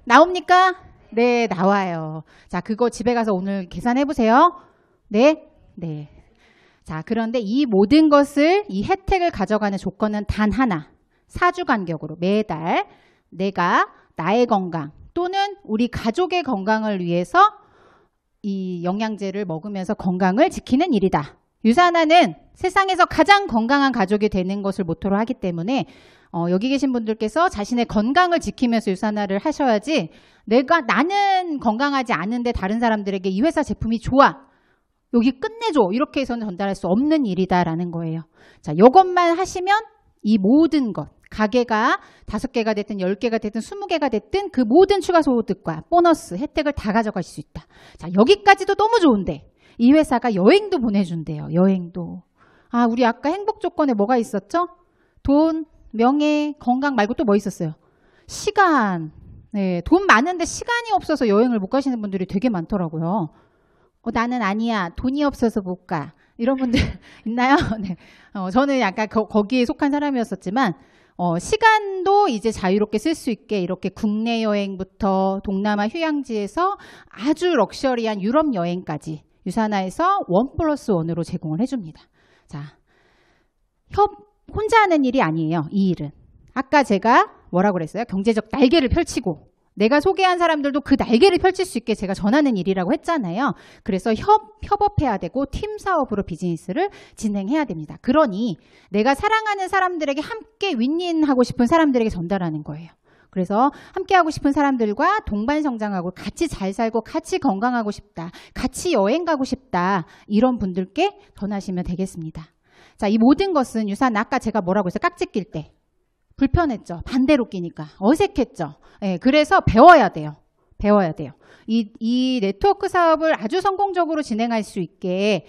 나옵니까? 네, 나와요. 자, 그거 집에 가서 오늘 계산해보세요. 네. 자, 그런데 이 모든 것을, 이 혜택을 가져가는 조건은 단 하나. 4주 간격으로 매달 내가 나의 건강 또는 우리 가족의 건강을 위해서 이 영양제를 먹으면서 건강을 지키는 일이다. 유산화는 세상에서 가장 건강한 가족이 되는 것을 모토로 하기 때문에 여기 계신 분들께서 자신의 건강을 지키면서 유산화를 하셔야지 나는 건강하지 않은데 다른 사람들에게 이 회사 제품이 좋아. 여기 끝내줘. 이렇게 해서는 전달할 수 없는 일이다라는 거예요. 자, 이것만 하시면 이 모든 것, 가게가 5개가 됐든 10개가 됐든 20개가 됐든 그 모든 추가 소득과 보너스, 혜택을 다 가져가실 수 있다. 자, 여기까지도 너무 좋은데 이 회사가 여행도 보내준대요. 여행도. 아, 우리 아까 행복 조건에 뭐가 있었죠? 돈, 명예, 건강 말고 또 뭐 있었어요? 시간. 네, 돈 많은데 시간이 없어서 여행을 못 가시는 분들이 되게 많더라고요. 나는 아니야. 돈이 없어서 못 가. 이런 분들 있나요? 네. 저는 약간 거기에 속한 사람이었었지만 시간도 이제 자유롭게 쓸 수 있게 이렇게 국내 여행부터 동남아 휴양지에서 아주 럭셔리한 유럽 여행까지 유산화에서 1+1으로 제공을 해줍니다. 자, 혼자 하는 일이 아니에요. 이 일은. 아까 제가 뭐라고 그랬어요? 경제적 날개를 펼치고 내가 소개한 사람들도 그 날개를 펼칠 수 있게 제가 전하는 일이라고 했잖아요. 그래서 협업해야 되고 팀 사업으로 비즈니스를 진행해야 됩니다. 그러니 내가 사랑하는 사람들에게 함께 윈윈하고 싶은 사람들에게 전달하는 거예요. 그래서 함께 하고 싶은 사람들과 동반 성장하고 같이 잘 살고 같이 건강하고 싶다. 같이 여행 가고 싶다. 이런 분들께 전하시면 되겠습니다. 자, 이 모든 것은 유산 아까 제가 뭐라고 했어요? 깍지 낄 때. 불편했죠. 반대로 끼니까. 어색했죠. 네, 그래서 배워야 돼요. 배워야 돼요. 이 네트워크 사업을 아주 성공적으로 진행할 수 있게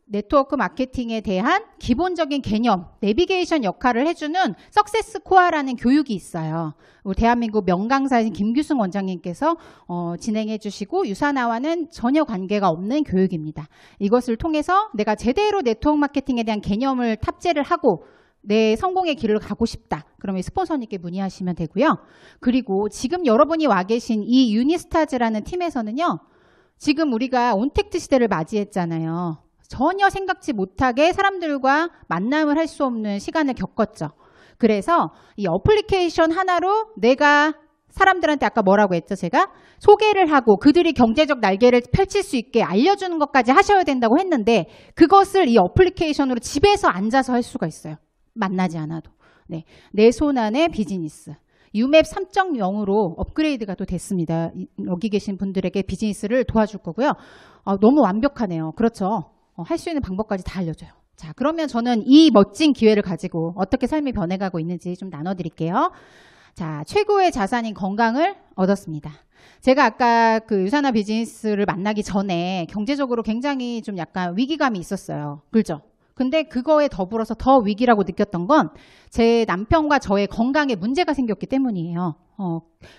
네트워크 마케팅에 대한 기본적인 개념, 내비게이션 역할을 해주는 석세스 코어라는 교육이 있어요. 우리 대한민국 명강사인 김규승 원장님께서 진행해 주시고 유산화와는 전혀 관계가 없는 교육입니다. 이것을 통해서 내가 제대로 네트워크 마케팅에 대한 개념을 탑재를 하고 내 성공의 길을 가고 싶다. 그러면 스폰서님께 문의하시면 되고요. 그리고 지금 여러분이 와 계신 이 유니스타즈라는 팀에서는요. 지금 우리가 온택트 시대를 맞이했잖아요. 전혀 생각지 못하게 사람들과 만남을 할 수 없는 시간을 겪었죠. 그래서 이 어플리케이션 하나로 내가 사람들한테 아까 뭐라고 했죠? 제가 소개를 하고 그들이 경제적 날개를 펼칠 수 있게 알려주는 것까지 하셔야 된다고 했는데 그것을 이 어플리케이션으로 집에서 앉아서 할 수가 있어요. 만나지 않아도. 네, 내 손 안의 비즈니스. 유맵 3.0으로 업그레이드가 또 됐습니다. 여기 계신 분들에게 비즈니스를 도와줄 거고요. 너무 완벽하네요. 그렇죠. 할 수 있는 방법까지 다 알려줘요. 자, 그러면 저는 이 멋진 기회를 가지고 어떻게 삶이 변해가고 있는지 좀 나눠드릴게요. 자, 최고의 자산인 건강을 얻었습니다. 제가 아까 그 유산화 비즈니스를 만나기 전에 경제적으로 굉장히 좀 약간 위기감이 있었어요. 그렇죠? 근데 그거에 더불어서 더 위기라고 느꼈던 건 제 남편과 저의 건강에 문제가 생겼기 때문이에요.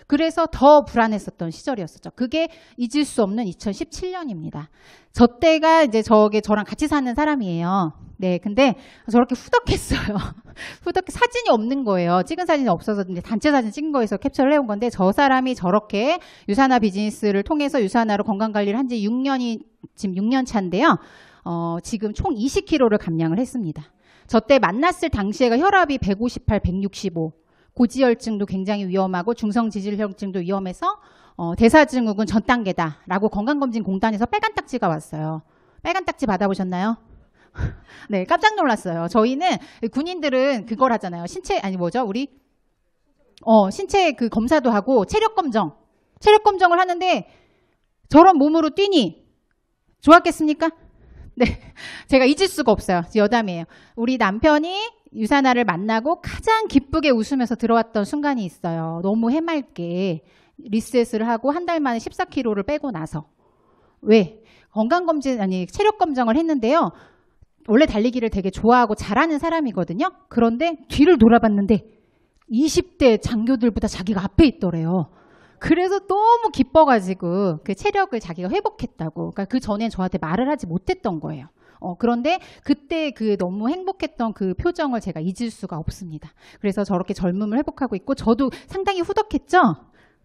그래서 더 불안했었던 시절이었었죠. 그게 잊을 수 없는 2017년입니다. 저 때가 이제 저랑 같이 사는 사람이에요. 네, 근데 저렇게 후덕했어요. 사진이 없는 거예요. 찍은 사진이 없어서 이제 단체 사진 찍은 거에서 캡처를 해온 건데 저 사람이 저렇게 유산화 비즈니스를 통해서 유산화로 건강관리를 한 지 6년이 지금 6년 차인데요. 지금 총 20kg를 감량을 했습니다. 저 때 만났을 당시에가 혈압이 158, 165, 고지혈증도 굉장히 위험하고 중성지질혈증도 위험해서 대사증후군 전 단계다라고 건강검진공단에서 빨간 딱지가 왔어요. 빨간 딱지 받아보셨나요? 네, 깜짝 놀랐어요. 저희는 군인들은 그걸 하잖아요. 신체 그 검사도 하고 체력 검정을 하는데 저런 몸으로 뛰니 좋았겠습니까? 네, 제가 잊을 수가 없어요. 여담이에요. 우리 남편이 유산화를 만나고 가장 기쁘게 웃으면서 들어왔던 순간이 있어요. 너무 해맑게 리셋을 하고 한 달 만에 14kg를 빼고 나서. 왜? 체력 검정을 했는데요. 원래 달리기를 되게 좋아하고 잘하는 사람이거든요. 그런데 뒤를 돌아봤는데 20대 장교들보다 자기가 앞에 있더래요. 그래서 너무 기뻐가지고 그 체력을 자기가 회복했다고. 그러니까 그 전엔 저한테 말을 하지 못했던 거예요. 그런데 그때 그 너무 행복했던 그 표정을 제가 잊을 수가 없습니다. 그래서 저렇게 젊음을 회복하고 있고 저도 상당히 후덕했죠?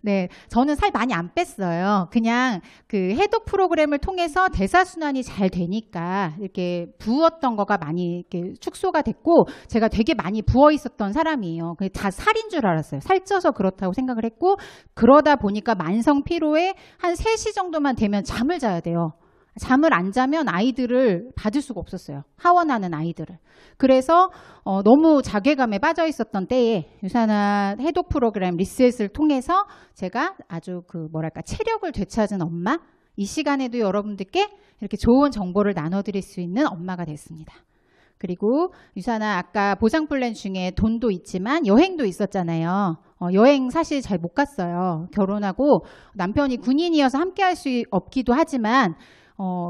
네, 저는 살 많이 안 뺐어요. 그냥 그 해독 프로그램을 통해서 대사순환이 잘 되니까 이렇게 부었던 거가 많이 이렇게 축소가 됐고, 제가 되게 많이 부어 있었던 사람이에요. 그게 다 살인 줄 알았어요. 살쪄서 그렇다고 생각을 했고, 그러다 보니까 만성 피로에 한 3시 정도만 되면 잠을 자야 돼요. 잠을 안 자면 아이들을 받을 수가 없었어요. 하원하는 아이들을. 그래서 너무 자괴감에 빠져 있었던 때에 유산화 해독 프로그램 리셋을 통해서 제가 아주 체력을 되찾은 엄마, 이 시간에도 여러분들께 이렇게 좋은 정보를 나눠드릴 수 있는 엄마가 됐습니다. 그리고 유산화 아까 보상 플랜 중에 돈도 있지만 여행도 있었잖아요. 여행 사실 잘 못 갔어요. 결혼하고 남편이 군인이어서 함께 할 수 없기도 하지만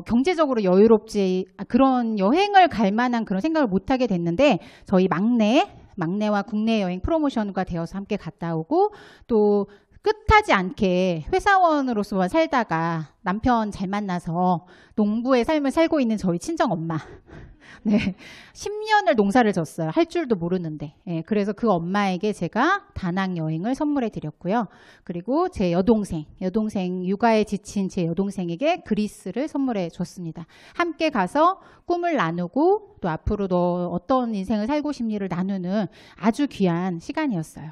경제적으로 여유롭지 그런 여행을 갈 만한 그런 생각을 못 하게 됐는데, 저희 막내와 국내 여행 프로모션과 되어서 함께 갔다 오고, 또 끝하지 않게 회사원으로서만 살다가 남편 잘 만나서 농부의 삶을 살고 있는 저희 친정 엄마. 네, 10년을 농사를 졌어요. 할 줄도 모르는데. 네, 그래서 그 엄마에게 제가 다낭 여행을 선물해 드렸고요. 그리고 제 여동생 육아에 지친 제 여동생에게 그리스를 선물해 줬습니다. 함께 가서 꿈을 나누고 또 앞으로 너 어떤 인생을 살고 싶니를 나누는 아주 귀한 시간이었어요.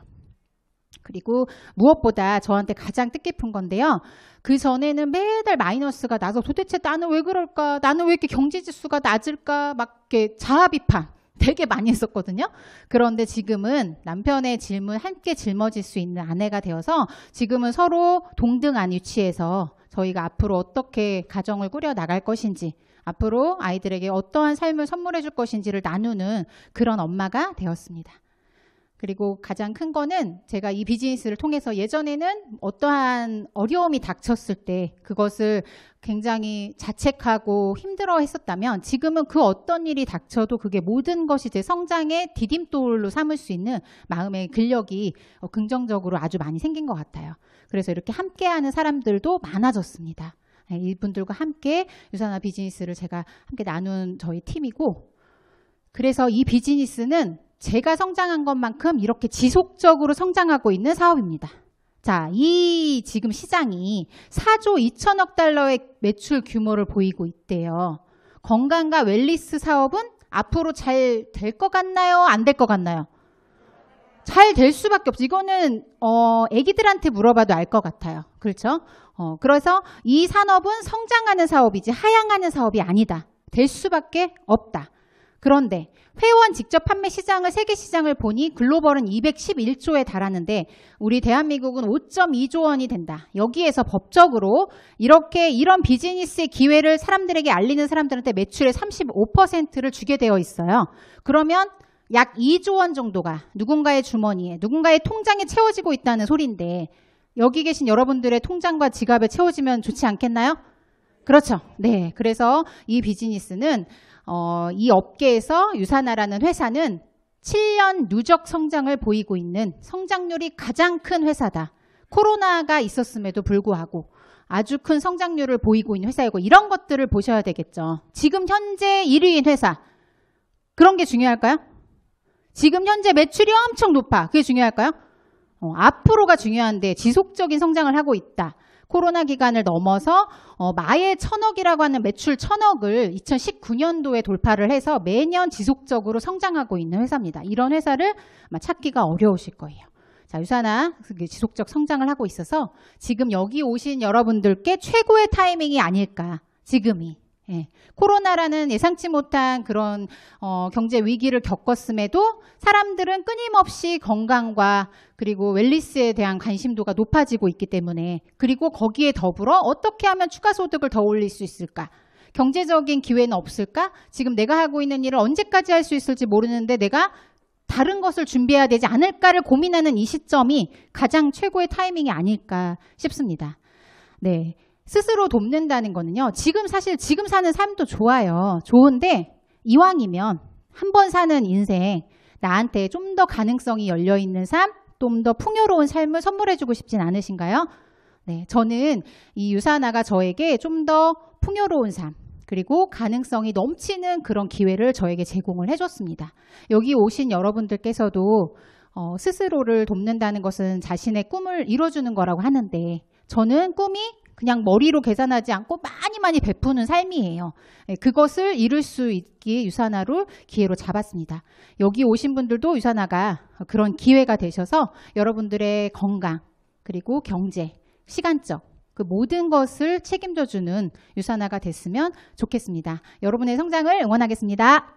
그리고 무엇보다 저한테 가장 뜻깊은 건데요. 그 전에는 매달 마이너스가 나서 도대체 나는 왜 그럴까? 나는 왜 이렇게 경제지수가 낮을까? 막 이렇게 자아 비판 되게 많이 했었거든요. 그런데 지금은 남편의 질문 함께 짊어질 수 있는 아내가 되어서 지금은 서로 동등한 위치에서 저희가 앞으로 어떻게 가정을 꾸려 나갈 것인지, 앞으로 아이들에게 어떠한 삶을 선물해 줄 것인지를 나누는 그런 엄마가 되었습니다. 그리고 가장 큰 거는 제가 이 비즈니스를 통해서 예전에는 어떠한 어려움이 닥쳤을 때 그것을 굉장히 자책하고 힘들어 했었다면, 지금은 그 어떤 일이 닥쳐도 그게 모든 것이 제 성장의 디딤돌로 삼을 수 있는 마음의 근력이 긍정적으로 아주 많이 생긴 것 같아요. 그래서 이렇게 함께하는 사람들도 많아졌습니다. 이분들과 함께 유산화 비즈니스를 제가 함께 나눈 저희 팀이고, 그래서 이 비즈니스는 제가 성장한 것만큼 이렇게 지속적으로 성장하고 있는 사업입니다. 자, 이 지금 시장이 4조 2천억 달러의 매출 규모를 보이고 있대요. 건강과 웰리스 사업은 앞으로 잘 될 것 같나요? 안 될 것 같나요? 잘 될 수밖에 없죠. 이거는 애기들한테 물어봐도 알 것 같아요. 그렇죠? 그래서 이 산업은 성장하는 사업이지 하향하는 사업이 아니다. 될 수밖에 없다. 그런데 회원 직접 판매 시장을, 세계 시장을 보니 글로벌은 211조에 달하는데 우리 대한민국은 5.2조 원이 된다. 여기에서 법적으로 이런 비즈니스의 기회를 사람들에게 알리는 사람들한테 매출의 35%를 주게 되어 있어요. 그러면 약 2조 원 정도가 누군가의 주머니에, 누군가의 통장에 채워지고 있다는 소리인데, 여기 계신 여러분들의 통장과 지갑에 채워지면 좋지 않겠나요? 그렇죠. 네. 그래서 이 비즈니스는 이 업계에서 유산화라는 회사는 7년 누적 성장을 보이고 있는 성장률이 가장 큰 회사다. 코로나가 있었음에도 불구하고 아주 큰 성장률을 보이고 있는 회사이고, 이런 것들을 보셔야 되겠죠. 지금 현재 1위인 회사, 그런 게 중요할까요? 지금 현재 매출이 엄청 높아, 그게 중요할까요? 앞으로가 중요한데 지속적인 성장을 하고 있다. 코로나 기간을 넘어서 마의 1,000억이라고 하는 매출 1,000억을 2019년도에 돌파를 해서 매년 지속적으로 성장하고 있는 회사입니다. 이런 회사를 아마 찾기가 어려우실 거예요. 자, 유산화 지속적 성장을 하고 있어서 지금 여기 오신 여러분들께 최고의 타이밍이 아닐까, 지금이. 예. 코로나라는 예상치 못한 그런 경제 위기를 겪었음에도 사람들은 끊임없이 건강과 그리고 웰리스에 대한 관심도가 높아지고 있기 때문에, 그리고 거기에 더불어 어떻게 하면 추가 소득을 더 올릴 수 있을까? 경제적인 기회는 없을까? 지금 내가 하고 있는 일을 언제까지 할 수 있을지 모르는데 내가 다른 것을 준비해야 되지 않을까를 고민하는 이 시점이 가장 최고의 타이밍이 아닐까 싶습니다. 네. 스스로 돕는다는 거는요, 지금 사는 삶도 좋아요. 좋은데 이왕이면 한 번 사는 인생, 나한테 좀 더 가능성이 열려있는 삶, 좀 더 풍요로운 삶을 선물해주고 싶진 않으신가요? 네, 저는 이 유산화가 저에게 좀 더 풍요로운 삶, 그리고 가능성이 넘치는 그런 기회를 저에게 제공을 해줬습니다. 여기 오신 여러분들께서도 스스로를 돕는다는 것은 자신의 꿈을 이뤄주는 거라고 하는데 저는 꿈이 그냥 머리로 계산하지 않고 많이 베푸는 삶이에요. 그것을 이룰 수 있기에 유산화를 기회로 잡았습니다. 여기 오신 분들도 유산화가 그런 기회가 되셔서 여러분들의 건강 그리고 경제, 시간적 그 모든 것을 책임져주는 유산화가 됐으면 좋겠습니다. 여러분의 성장을 응원하겠습니다.